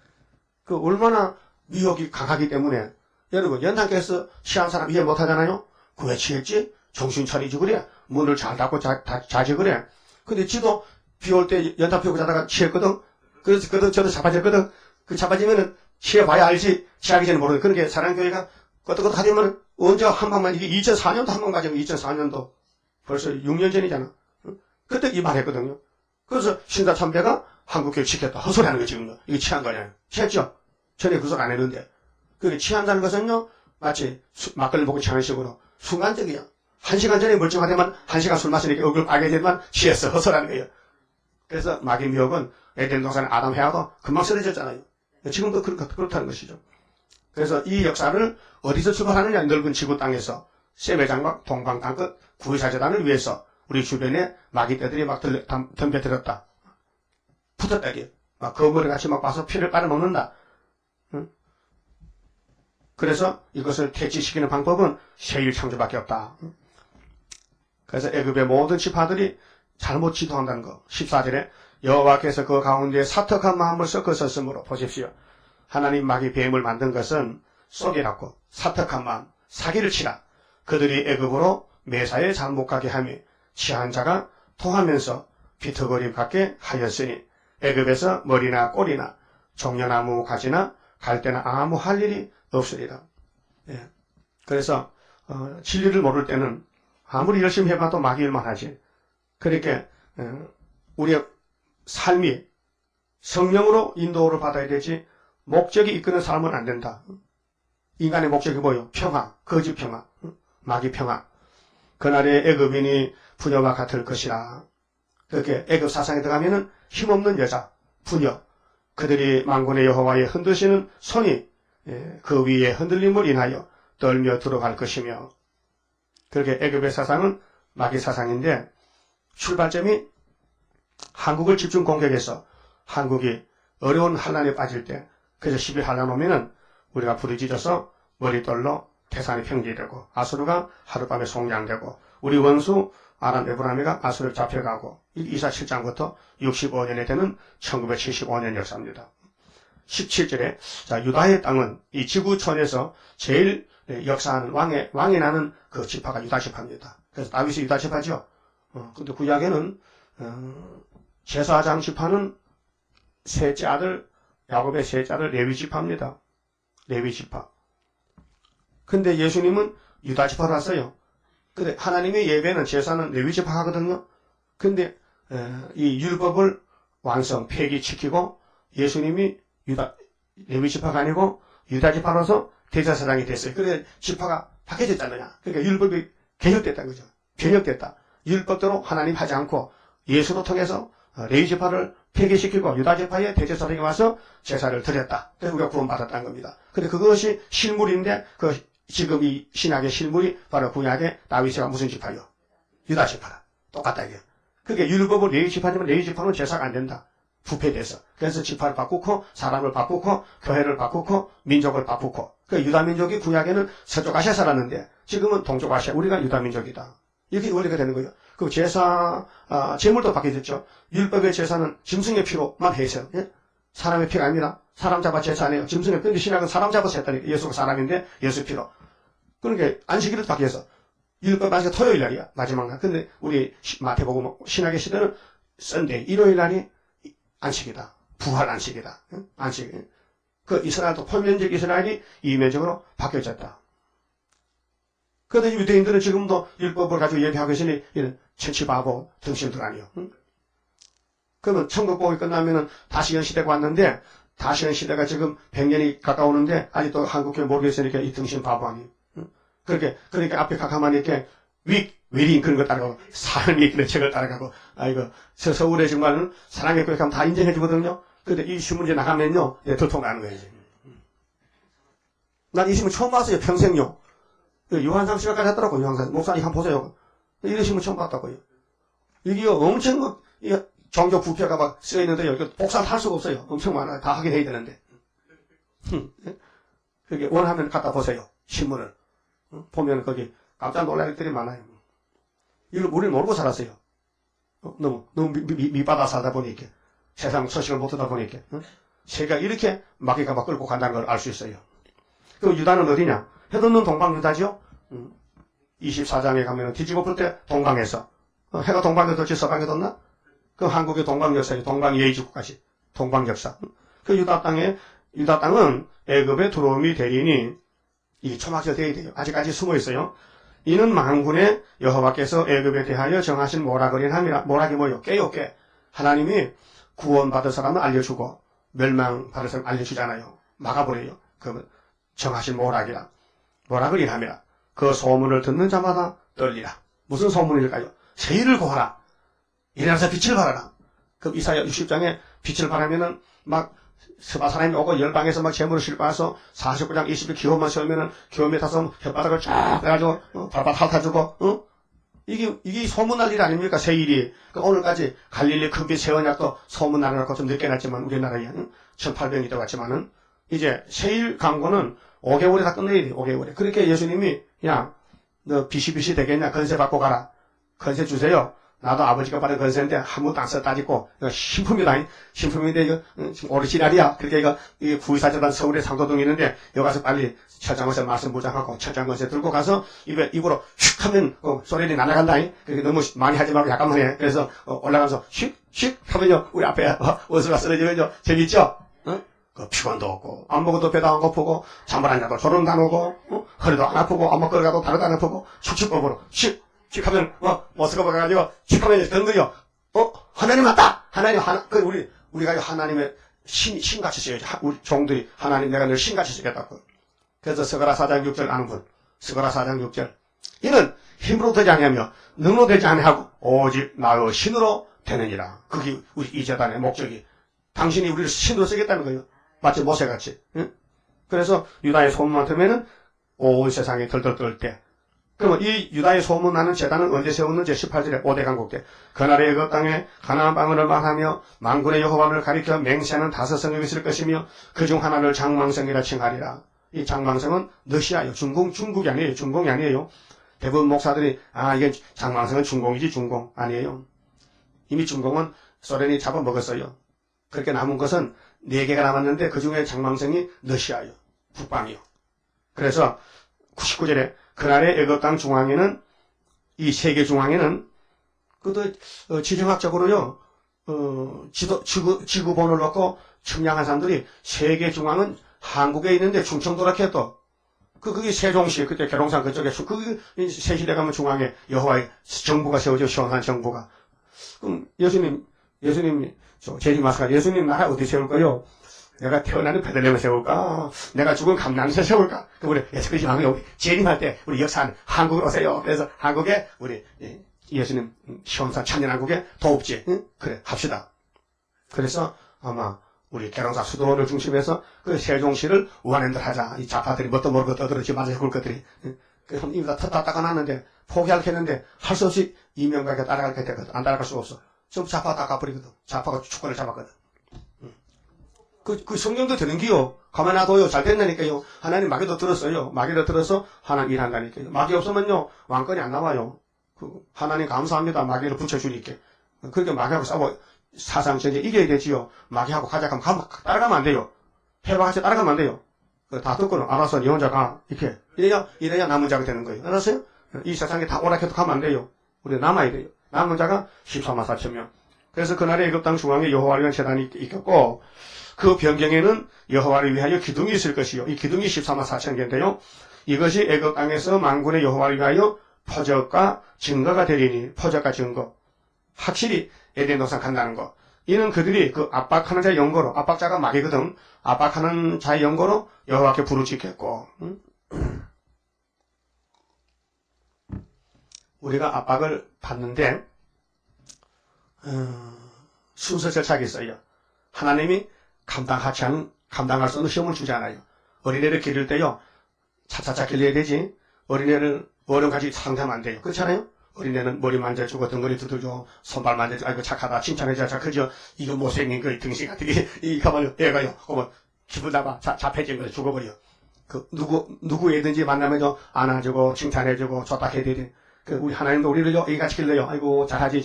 그 얼마나 미혹이 강하기 때문에, 여러분 연단께서 취한 사람 이해 못하잖아요. 그 왜 취했지? 정신 차리지 그래. 문을 잘 닫고 자지 그래. 근데 지도 비 올 때 연탄 피우고 자다가 취했거든. 그래서 저도 자빠졌거든. 그 자빠지면은 취해봐야 알지. 취하기 전에 모르는. 그러니까 사랑교회가 끄떡끄떡 하려면 언제 한 번만, 이게 2004년도 한 번 가지고 2004년도 벌써 6년 전이잖아. 그때 이 말 했거든요. 그래서 신사 참배가 한국교회 지켰다. 헛소리 하는 거 지금. 이게 취한 거냐. 취했죠? 전에 그 소리 안 했는데. 그게 취한다는 것은요, 마치 막걸리 먹고 취하는 식으로 순간적이야. 1시간 전에 멀쩡하다만 1시간 술 마시니까 얼굴 빨개지만 취했어. 헛소리하는 거예요. 그래서 마귀 미혹은 에덴 동산의 아담 해와도 금방 쓰러졌잖아요. 지금도 그렇다는 것이죠. 그래서 이 역사를 어디서 출발하느냐, 넓은 지구 땅에서 셈의 장막 동방 땅끝 구의사재단을 위해서 우리 주변에 마귀떼들이 막 덤벼들었다. 붙었다기. 막 거물이 같이 막 와서 피를 빨아먹는다. 응? 그래서 이것을 퇴치시키는 방법은 세일 창조밖에 없다. 그래서 애굽의 모든 지파들이 잘못 지도한다는 거. 14절에 여호와께서 그 가운데 사특한 마음을 섞었었으므로, 보십시오. 하나님 마귀 뱀을 만든 것은 속이라고, 사특한 마음, 사기를 치라. 그들이 애굽으로 매사에 잘 못 가게 하며 취한 자가 토하면서 비터거림 갖게 하였으니 애굽에서 머리나 꼬리나 종려나무 가지나 갈대나 아무 할 일이 없으리라. 예. 그래서 진리를 모를 때는 아무리 열심히 해봐도 마귀일만 하지. 그러니까 우리의 삶이 성령으로 인도를 받아야 되지, 목적이 이끄는 삶은 안 된다. 인간의 목적이 뭐예요? 평화, 거짓 평화, 마귀 평화. 그날의 애굽인이 부녀와 같을 것이라. 그렇게 애굽 사상에 들어가면은 힘없는 여자, 부녀, 그들이 만군의 여호와의 흔드시는 손이 그 위에 흔들림을 인하여 떨며 들어갈 것이며, 그렇게 애굽의 사상은 마귀 사상인데 출발점이 한국을 집중 공격해서 한국이 어려운 환란에 빠질 때 그래서 10일 환란 오면은 우리가 부르짖어서 머리떨로 태산이 평지되고 아수르가 하룻밤에 송장되고 우리 원수 아람 에브라임가 아수르 잡혀가고 이사 7장부터 65년에 되는 1975년 역사입니다. 17절에 자 유다의 땅은 이 지구촌에서 제일 역사하는 왕이 나는 그 지파가 유다 지파입니다. 그래서 다윗이 유다 지파죠. 근데 구약에는 제사장 지파는 셋째 아들 야곱의 셋째 아들 레위 지파입니다. 레위 지파. 근데 예수님은 유다 지파로 왔어요. 근데 하나님의 예배는 제사는 레위 지파 하거든요. 근데 이 율법을 완성 폐기시키고 예수님이 레위 지파가 아니고 유다 지파로서 대제사장이 됐어요. 그래 지파가 바뀌어졌잖아요. 그러니까 율법이 개혁됐다는 거죠. 변혁됐다. 율법대로 하나님 하지 않고 예수로 통해서 레위 지파를 폐기시키고 유다 지파의 대제사장이 와서 제사를 드렸다. 그래서 우리가 구원받았다는 겁니다. 근데 그것이 실물인데 지금 이 신약의 실물이 바로 구약의 다윗이가 무슨 지파요? 유다 지파라. 똑같다 이게. 그게 율법을 레위 지파지만 레위 지파는 제사가 안 된다. 부패돼서. 그래서 지파를 바꾸고 사람을 바꾸고 교회를 바꾸고 민족을 바꾸고. 그 유다 민족이 구약에는 서쪽 아시아 살았는데 지금은 동쪽 아시아 우리가 유다 민족이다. 이렇게 원리가 되는 거예요. 그 제사 제물도 바뀌어졌죠. 율법의 제사는 짐승의 피로만 해서 예? 사람의 피가 아니라 사람 잡아 제사 안 해요. 짐승의 피. 신약은 사람 잡아서 했다니까. 예수가 사람인데 예수 피로. 그러니까 안식일을 바뀌어서 율법 안식일 토요일 날이야. 마지막 날. 근데 우리 마태복음 신약의 시대는 썬데이 일요일 날이 안식이다. 부활 안식이다. 안식. 그 이스라엘도 포면적 이스라엘이 이면적으로 바뀌어졌다. 그런데 유대인들은 지금도 율법을 가지고 얘기하고 있으니 이런 천치바보 등신들 아니요. 그러면 천국복이 끝나면은 다시연 시대가 왔는데 다시연 시대가 지금 100년이 가까우는데 아직도 한국교회 모르겠으니까 이 등신 바보 아니요. 그러니까 앞에 가까만 이렇게 위린 그런 거 따라가고 삶이 있는 책을 따라가고 서울에 정말 사랑의 교회 가면 다 인정해 주거든요. 근데 이 신문지 나가면요 도통나는 거예요. 난 이 신문 처음 봤어요. 평생요. 요한상 씨가까지 했더라고요. 요한상 목사님 한번 보세요. 이런 신문 처음 봤다고요. 이게 엄청 종교 부패가 막 쓰여있는데요. 복사를 할 수가 없어요. 엄청 많아요. 다 확인해야 되는데. 그게 원하면 갖다 보세요. 신문을. 보면 거기 깜짝 놀랄 것들이 많아요. 이걸 우리는 모르고 살았어요. 너무 밑바닥 살다 보니까. 세상 소식을 못 듣다 보니까. 새가 이렇게 마귀가 막 끌고 간다는 걸 알 수 있어요. 그 유다는 어디냐? 해돋는 동방 유다죠? 24장에 가면 뒤집어 풀 때 동방에서. 해가 동방에 돋지 서방에 돋나? 그 한국의 동방 역사에 동방 예의주국까지. 동방 역사. 그 유다 땅은 애굽의 두로미 대리인이 이 초막절 돼야 돼요. 아직까지 숨어 있어요. 이는 만군의 여호와께서 애굽에 대하여 정하신 모락을 함이라. 모락이 뭐요? 깨요, 깨. 하나님이 구원받을 사람을 알려주고 멸망받을 사람 알려주잖아요. 막아버려요. 그 정하신 모락이라. 모락을 인함이라. 그 소문을 듣는 자마다 떨리라. 무슨 소문일까요? 세일을 구하라. 일어나서 빛을 발하라. 그 이사야 60장에 빛을 발하면은 막 스바 사람이 오고 열방에서 막 재물을 실바해서 49장 20일 기호만 세우면은 기호에 타서 혓바닥을 쫙 빼가지고 발발 핥아주고 이게 소문날 일 아닙니까? 세일이. 그러니까 오늘까지 갈릴리 큰빛 세언약도 소문나려고 좀 늦게 났지만 우리나라에 1800년이 되었지만은 이제 세일 광고는 5개월에 다 끝내야 돼. 5개월에. 그렇게 예수님이 야 너 비시비시 되겠냐? 건세 받고 가라. 건세 주세요. 나도 아버지가 받은 건세인데 한 번도 안 써 따지고 이거 신품이다. 신품인데 이거 지금 오리지널이야. 그러니까 이거 구의사재단 서울에 상도동에 있는데 여기 가서 빨리 철장건세 말씀 무장하고 철장건세 들고 가서 입으로 휙 하면 소리가 날아간다. 그렇게 너무 많이 하지 말고 약간만 해. 그래서 올라가서 휙휙 하면요 우리 앞에 어서가 쓰러지면요 재밌죠? 그 피곤도 없고 안 먹어도 배도 안 고프고 잠을 안 자도 졸음도 안 오고 허리도 안 아프고 안 먹고 가도 다리도 안 아프고 축축법으로 슉 하면 머스가 가가지고 슉 하면 던거요. 하나님 왔다. 하나님 우리가 하나님의 신같이 쓰여야지. 우리 종들이 하나님 내가 늘 신같이 쓰겠다고. 그래서 스가랴 4장 6절 아는 분. 스가랴 4장 6절. 이는 힘으로 되지 아니하며 능로 되지 아니하고 오직 나의 신으로 되느니라. 그게 우리 이 재단의 목적이. 당신이 우리를 신으로 쓰겠다는 거예요. 마치 모세같이. 응? 그래서 유다의 소문만 들으면은 온 세상에 덜덜 떨 때 그러면 이 유다의 소문나는 제단은 언제 세웠는지 18절에 5대 강국 때 그날의 애굽 땅에 가나안 방언을 말하며 만군의 여호와를 가리켜 맹세하는 5성이 있을 것이며 그중 하나를 장망성이라 칭하리라. 이 장망성은 러시아요. 중국이 아니에요. 중공이 아니에요. 대부분 목사들이 이게 장망성은 중공이지 중공 아니에요. 이미 중공은 소련이 잡아먹었어요. 그렇게 남은 것은 4개가 남았는데 그 중에 장망성이 러시아요. 북방이요. 그래서 99절에 그날의 애굽 땅 중앙에는 이 세계 중앙에는 그것도 지정학적으로요. 지구본을 놓고 측량한 사람들이 세계 중앙은 한국에 있는데 충청도라 해도 그게 세종시 그때 계룡산 그쪽에 그 세시대 가면 중앙에 여호와의 정부가 세워져 시원한 정부가. 그럼 예수님 제리마스가 예수님 나라 어디 세울까요? 내가 태어나는 베들레헴에 세울까? 내가 죽은 감남시에 세울까? 우리 예수님 여기 재림할 때 우리 역사는 한국에 오세요. 그래서 한국에 우리 예수님 시원산 천년왕국에 도읍지 그래 합시다. 그래서 아마 우리 계룡사 수도원을 중심해서 그 세종시를 우한행들 하자. 이 좌파들이 뭣도 모르고 떠들었지 맞아 죽을 것들이. 그래서 이미 다 닦아놨는데 포기할 했는데 할 수 없이 이명박에 따라갈 게 되거든. 안 따라갈 수가 없어. 전부 좌파 다 가버리거든. 좌파가 주권을 잡았거든. 그 성경도 되는 기요. 가만 놔둬요. 잘 됐다니까요. 하나님 마귀도 들었어요. 마귀도 들어서 하나님 일한다니까요. 마귀 없으면요. 왕권이 안 나와요. 하나님 감사합니다. 마귀를 붙여주니까. 그렇게 마귀하고 싸워 사상전쟁 이겨야 되지요. 마귀하고 가자 하면 따라가면 안 돼요. 해방같이 따라가면 안 돼요. 다 듣고는 알아서 니 혼자 가. 이래야 남은 자가 되는 거예요. 알았어요? 이 세상에 다 오락해도 가면 안 돼요. 우리 남아야 돼요. 남은 자가 14만 4천 명. 그래서 그날에 애굽 땅 중앙에 여호와를 위한 제단이 있겠고 그 변경에는 여호와를 위하여 기둥이 있을 것이요. 이 기둥이 14만 4천 개인데요. 이것이 애굽 땅에서 만군의 여호와를 위하여 표적과 증거가 되리니 표적과 증거. 확실히 에덴 동산 간다는 거. 이는 그들이 그 압박하는 자의 연고로 압박자가 마귀거든. 압박하는 자의 연고로 여호와께 부르짖겠고 우리가 압박을 받는데 순서 절차가 있어요. 하나님이 감당할 수 없는 시험을 주지 않아요. 어린애를 기를 때요. 차차차 길러야 되지. 어린애를 어른까지 상대하면 안 돼요. 그렇잖아요? 어린애는 머리 만져주고 등거리 두들겨 손발 만져주고 아이고 착하다 칭찬해줘야 착하죠. 이거 못생긴 거 등신 같은 게 가만히 애가요. 그러면 기분 나빠 잡혀진 거죠. 죽어버려. 누구 애든지 만나면요 안아주고 칭찬해주고 좋다 해야 돼. 우리 하나님도 우리를요 이같이 길러요. 아이고 잘하지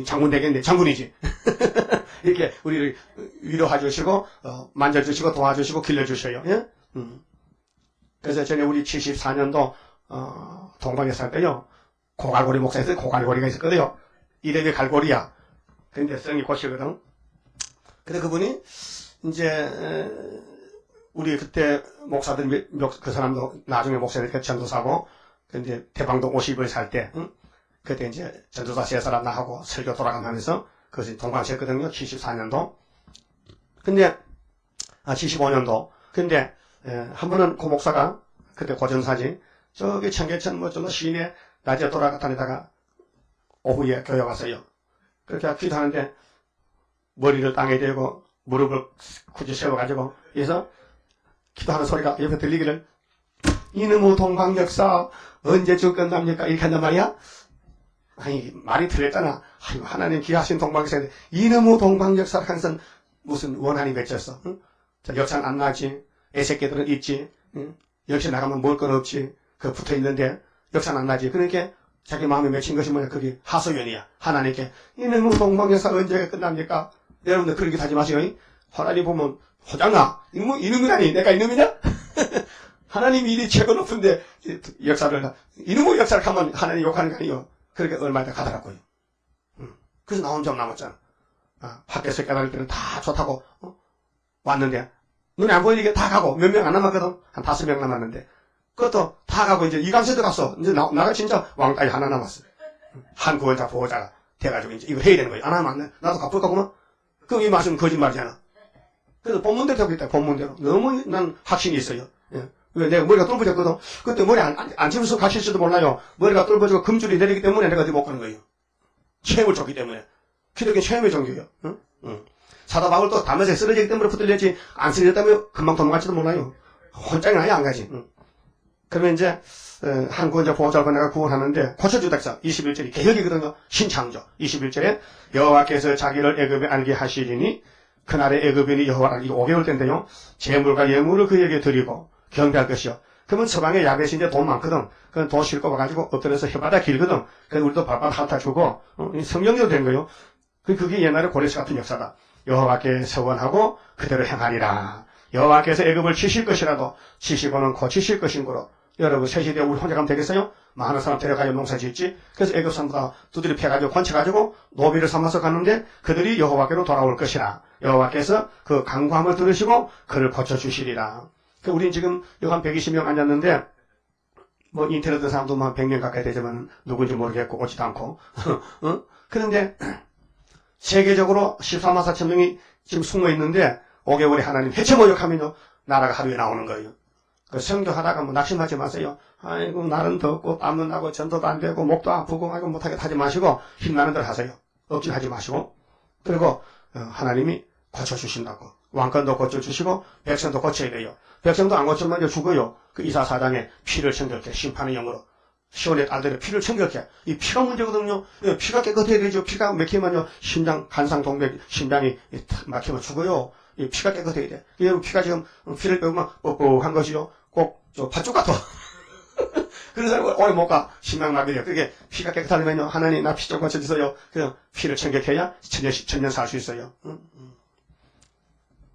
장군 되겠네. 장군이지. 이렇게 우리를 위로해주시고 만져주시고 도와주시고 길러주셔요. 예? 그래서 전에 우리 74년도 동방에 살 때요 고갈고리 목사에서 고갈고리가 있었거든요. 이름이 갈고리야. 근데 성이 고시거든. 근데 그분이 이제 우리 그때 목사들 그 사람도 나중에 목사들 전도사고 근데 대방동 50을 살 때 그때 이제 전도사 세 사람 나하고 설교 돌아가면서 그것이 동방시 했거든요. 74년도. 근데 75년도. 근데 한 번은 그 목사가 그때 고전사지 저기 청계천 좀 시내 낮에 돌아다니다가 오후에 교회 왔어요. 그렇게 기도하는데 머리를 땅에 대고 무릎을 굳이 세워가지고 그래서 기도하는 소리가 옆에 들리기를 이놈의 동방역사 언제쯤 끝납니까? 이렇게 한단 말이야. 아니 말이 틀렸잖아. 아이고 하나님 귀하신 동방역사인데 이놈의 동방역사를 항상 무슨 원한이 맺혔어. 응? 역사는 안 나지. 애새끼들은 있지. 응? 역시 나가면 먹을 건 없지. 그 붙어있는데 역사는 안 나지. 그러니까 자기 마음에 맺힌 것이 뭐냐. 그게 하소연이야. 하나님께 이놈의 동방역사 언제가 끝납니까? 여러분들 그렇게 하지 마세요. 하나님 보면 호장나. 이놈이라니 내가 이놈이냐? 하나님이 일이 최고 높은데 역사를 이놈의 역사를 하면 하나님 욕하는 거 아니에요. 그렇게 얼마나 가더라고요. 그래서 나 혼자 남았잖아. 밖에서 깨달을 때는 다 좋다고 왔는데 눈에 안 보이니까 다 가고 몇 명 안 남았거든. 한 5명 남았는데 그것도 다 가고 이제 이감세 들어갔어. 이제 나가 진짜 왕따이 하나 남았어. 한 구원자 보호자가 돼가지고 이제 이거 해야 되는 거예요. 안 하면 안 돼. 나도 갚을까 그만. 그럼 이 말씀은 거짓말이잖아. 그래서 본문대로 되고 있다. 본문대로. 너무 난 확신이 있어요. 예. 왜 내가 머리가 뚫어졌거든. 그때 머리 안 치면서 가실지도 몰라요. 머리가 뚫어지고 금줄이 내리기 때문에 내가 어디 못 가는 거예요. 체험을 줬기 때문에. 기독교 체험의 종교예요. 응? 사도 바울도 담에서 쓰러지기 때문에 붙들렸지 안 쓰러졌다면 금방 도망갈지도 몰라요. 혼장이 아예 안 가지. 그러면 이제 한국 이제 보호자를 내가 구원하는데 고쳐주다 해서 21절이 개혁이거든요. 신창조. 21절에 여호와께서 자기를 애굽에 알게 하시리니 그날에 애굽인이 여호와를 알기 5개월 때인데요. 재물과 예물을 그에게 드리고 경배할 것이요. 그러면 서방에 야벳이 이제 돈 많거든. 그건 돈 싣고 와가지고 엎드려서 혀바다 길거든. 그래서 우리도 밥밥 핥아 주고 성경대로 된 거예요. 그게 옛날에 고레스 같은 역사다. 여호와께 서원하고 그대로 행하리라. 여호와께서 애굽을 치실 것이라도 치시고는 고치실 것인 거로. 여러분 새시대에 우리 혼자 가면 되겠어요? 많은 사람 데려가요 농사 짓지. 그래서 애굽 사람보다 두드려 패가지고 건쳐가지고 노비를 삼아서 갔는데 그들이 여호와께로 돌아올 것이라. 여호와께서 그 간구함을 들으시고 그를 고쳐주시리라. 우리는 지금 여기 한 120명 앉았는데 뭐 인터넷 사람도 한 100명 가까이 되지만 누군지 모르겠고 오지도 않고 그런데 세계적으로 14만 4천 명이 지금 숨어 있는데 5개월에 하나님 해체 모욕하면요 나라가 하루에 나오는 거예요. 그 성교하다가 뭐 낙심하지 마세요. 아이고 날은 덥고 땀은 나고 전도도 안 되고 목도 아프고 아이고 못하게 하지 마시고 힘나는 대로 하세요. 억지하지 마시고 그리고 하나님이 고쳐주신다고. 왕권도 고쳐주시고 백성도 고쳐야 돼요. 백성도 안 고치면 죽어요. 그 이사사당에 피를 청결케 심판의 영으로 시온의 딸들의 피를 청결케. 이 피가 문제거든요. 피가 깨끗해야 되죠. 피가 막히면요 심장 간상 동맥 심장이 막히면 죽어요. 이 피가 깨끗해야 돼. 피가 지금 피를 빼면 뻑뻑한 것이요. 꼭 저 팥죽 같아. 그래서 오래 못 가. 심장마비래요. 그게 피가 깨끗하려면요 하나님 나 피 좀 고쳐주세요. 그냥 피를 청결해야 천년 살 수 있어요.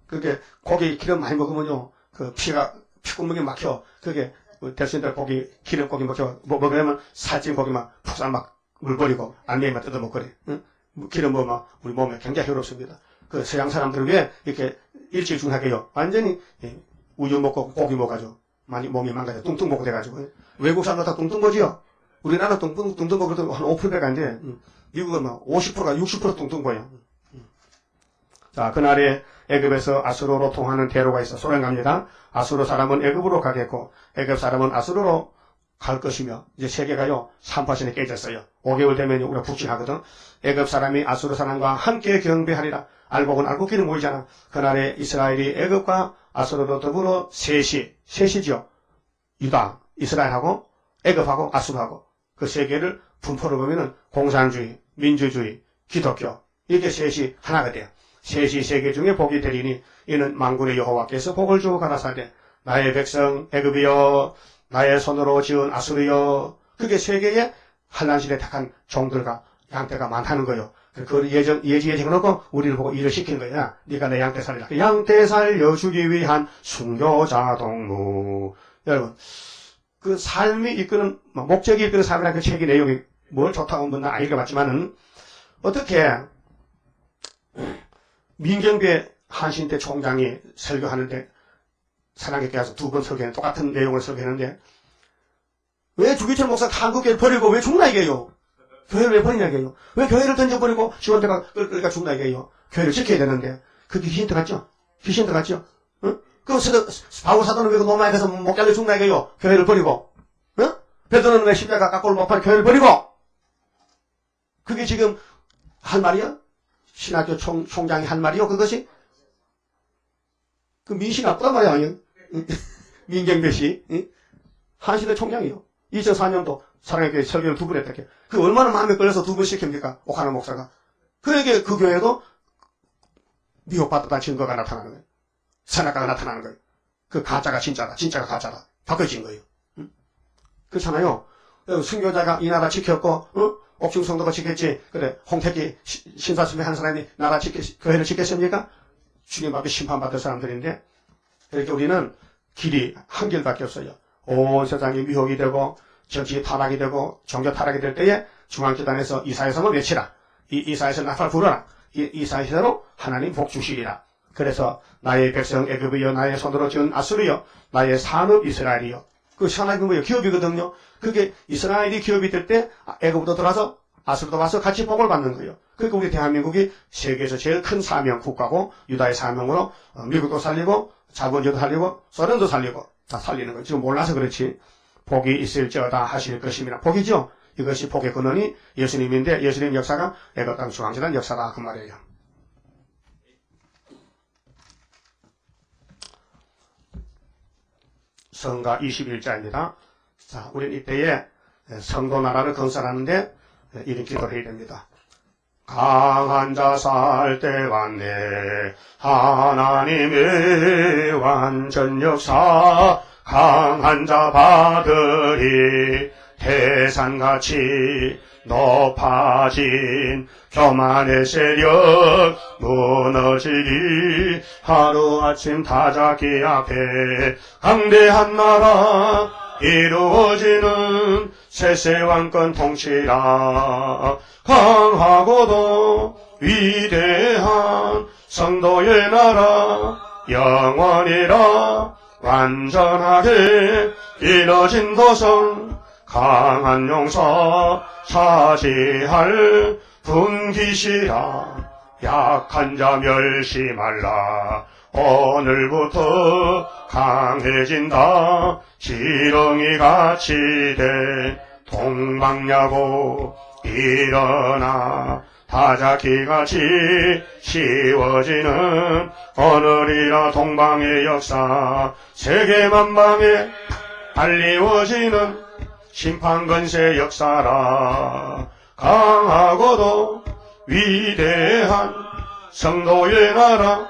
그게 고기 기름 많이 먹으면요 그 피구멍이 막혀. 그게 대신들 고기 기름고기 먹으면 살찐 고기만 푹살 막 물버리고 알맹이만 뜯어먹거리. 응? 기름 먹으면 우리 몸에 굉장히 해롭습니다. 그 서양 사람들은 왜 이렇게 일찍 중하게요? 완전히 우유 먹고 고기 먹어가지고 많이 몸이 망가져 뚱뚱 먹고 돼가지고. 외국 사람들 다 뚱뚱 거지요. 우리나라 뚱뚱 먹어도 한 5%가 안 돼. 미국은 막 50%가 60% 뚱뚱 거예요. 자, 그날에 애굽에서 아수르로 통하는 대로가 있어 소련 갑니다. 아수르 사람은 애굽으로 가겠고 애굽 사람은 아수르로 갈 것이며 이제 세계가요 3%에 깨졌어요. 5개월 되면 우리가 북진하거든. 애굽 사람이 아수르 사람과 함께 경배하리라. 알곡은 알곡끼리 모이잖아. 그날에 이스라엘이 애굽과 아수르로 더불어 셋이죠. 유다, 이스라엘하고 애굽하고 아수르하고 그 세 개를 분포를 보면은 공산주의, 민주주의, 기독교 이렇게 셋이 하나가 돼요. 셋이 세계 중에 복이 되리니 이는 만군의 여호와께서 복을 주고 가라사대 나의 백성 애굽이여 나의 손으로 지은 아수르여. 그게 세계에 환란시대 택한 종들과 양떼가 많다는 거예요. 그걸 예지해놓고 우리를 보고 일을 시키는 거야. 네가 내 양떼 살리라. 양떼 살려주기 위한 순교자 동무. 여러분 그 삶이 이끄는 목적이 이끄는 삶이라는 그 책의 내용이 뭘 좋다고 뭐 나 안 읽어봤지만은 어떻게 민경배 한신대 총장이 설교하는데 사랑교회 가서 2번 설교했는데 똑같은 내용을 설교했는데 왜 주기철 목사 한국교회를 버리고 왜 죽나 이게요? 교회를 왜 버리냐 이게요? 왜 교회를 던져버리고 지원자가 끌까 죽나 이게요? 교회를 지켜야 되는데 그게 힌트 같죠? 귀신들 같죠? 응? 그럼 바울 사도는 왜 그 로마에 가서 못 갈려 죽나 이게요? 교회를 버리고 응? 베드로는 왜 십자가 깎고 못 팔 교회를 버리고 그게 지금 할 말이야? 신학교 총장이 한 말이요, 그것이? 그 민씨 나쁘단 말이야, 아니요? 민경배 씨. 한시대 총장이요. 2004년도 사랑의 교회 설교를 2번 했다. 그 얼마나 마음에 걸려서 2번 시킵니까? 옥하나 목사가. 그에게 그 교회도 미혹받았다는 증거가 나타나는 거예요. 선악과가 나타나는 거예요. 그 가짜가 진짜다. 진짜가 가짜다. 바꿔진 거예요. 그렇잖아요. 순교자가 이 나라 지켰고, 옥중성도가 지켰지. 그래, 홍택기 신사수배 한 사람이 교회를 지켰습니까? 주님 앞에 심판받을 사람들인데, 이렇게 우리는 길이 한 길밖에 없어요. 온 세상이 미혹이 되고, 정치 타락이 되고, 종교 타락이 될 때에 중앙재단에서 이사야서를 외치라. 이사야서 나팔 불어라. 이사야서로 하나님 복 주시리라. 그래서 나의 백성 애굽이여 나의 손으로 지은 아수르여 나의 산업 이스라엘이여. 그 산업이 뭐예요? 기업이거든요. 그게 이스라엘이 기업이 될 때 애굽으로 들어와서 아수르도 와서 같이 복을 받는 거예요. 그러니까 우리 대한민국이 세계에서 제일 큰 사명 국가고 유다의 사명으로 미국도 살리고 자본주의도 살리고 소련도 살리고 다 살리는 거예요. 지금 몰라서 그렇지. 복이 있을지어다 하실 것입니다. 복이죠. 이것이 복의 근원이 예수님인데 예수님 역사가 애굽 땅 중앙재단 역사다 그 말이에요. 성가 21자입니다. 자, 우리는 이때에 성도 나라를 건설하는데 이런 기도를 해야 됩니다. 강한 자 살 때 왔네. 하나님의 완전 역사 강한 자 받으리. 태산같이 높아진 교만의 세력 무너지리. 하루아침 다잡기 앞에 강대한 나라 이루어지는 세세왕권 통치라. 강하고도 위대한 성도의 나라 영원이라. 완전하게 이뤄진 도성 강한 용사 차지할 분기시라. 약한 자 멸시말라. 오늘부터 강해진다. 지렁이 같이 된 동방야고 일어나. 다잡기같이 쉬워지는 오늘이라. 동방의 역사 세계 만방에 알리워지는 심판건세 역사라. 강하고도 위대한 성도의 나라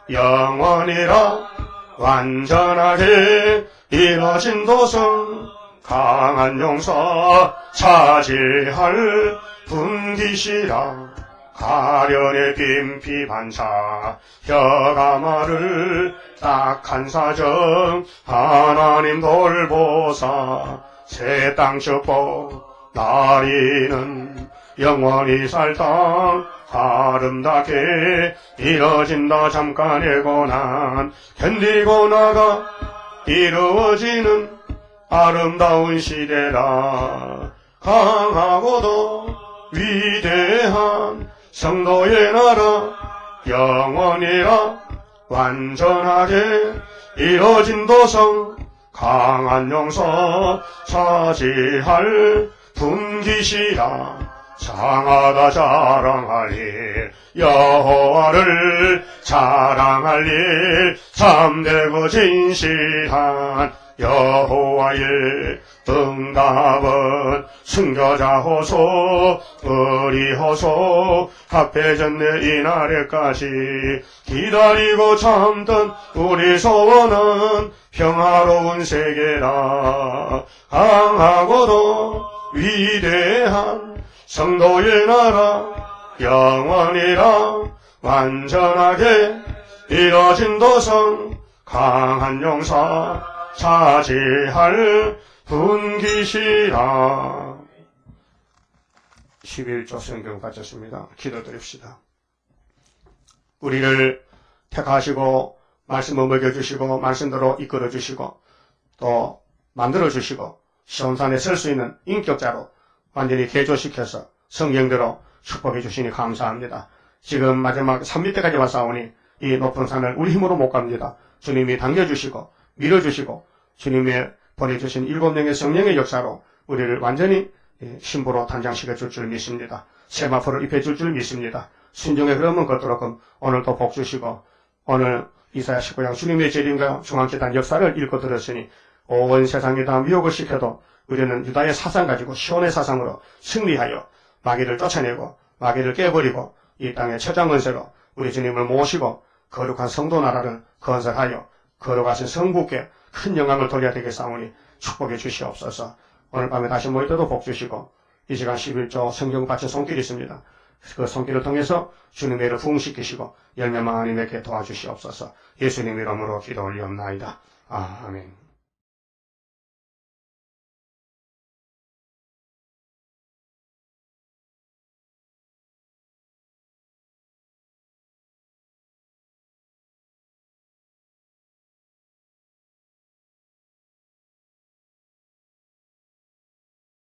영원이라. 완전하게 이뤄진 도성 강한 용사 차지할 분기시라. 가련의 빈피 반사 혀가 마를 딱한 사정 하나님 돌보사. 새 땅 축복 나리는 영원히 살 땅 아름답게 이뤄진다. 잠깐의 고난 견디고 나가 이루어지는 아름다운 시대라. 강하고도 위대한 성도의 나라 영원이라. 완전하게 이뤄진 도성 강한 용사 차지할 분기시라. 장하다 자랑할 일 여호와를 자랑할 일 참되고 진실한 여호와의 응답은 순교자 호소 의리 호소 합해졌네. 이날에까지 기다리고 참던 우리 소원은 평화로운 세계라. 강하고도 위대한 성도의 나라 영원이라. 완전하게 이뤄진 도성 강한 용사 차지할 분기시라. 11조 성경 바쳤습니다. 기도드립시다. 우리를 택하시고 말씀을 먹여주시고 말씀대로 이끌어주시고 또 만들어주시고 시온산에 설 수 있는 인격자로 완전히 개조시켜서 성경대로 축복해 주시니 감사합니다. 지금 마지막 산 밑에까지 왔사오니 이 높은 산을 우리 힘으로 못 갑니다. 주님이 당겨주시고 밀어주시고 주님이 보내주신 7명의 성령의 역사로 우리를 완전히 신부로 단장시켜 줄 줄 믿습니다. 세마포를 입혀 줄 줄 믿습니다. 순종의 흐름은 걷도록 오늘도 복 주시고 오늘 이사야 19장 주님의 재림과 중앙재단 역사를 읽고 들었으니 온 세상에 다 미혹을 시켜도 우리는 유다의 사상 가지고 시온의 사상으로 승리하여 마귀를 쫓아내고 마귀를 깨버리고 이 땅의 처장건세로 우리 주님을 모시고 거룩한 성도 나라를 건설하여 거룩하신 성부께 큰 영광을 돌려야 되겠사오니 축복해 주시옵소서. 오늘 밤에 다시 모일 때도 복 주시고 이 시간 11조 성경 바친 손길이 있습니다. 그 손길을 통해서 주님의 일을 부흥시키시고 열매 많이 맺게 도와주시옵소서. 예수님 이름으로 기도 올리옵나이다. 아멘.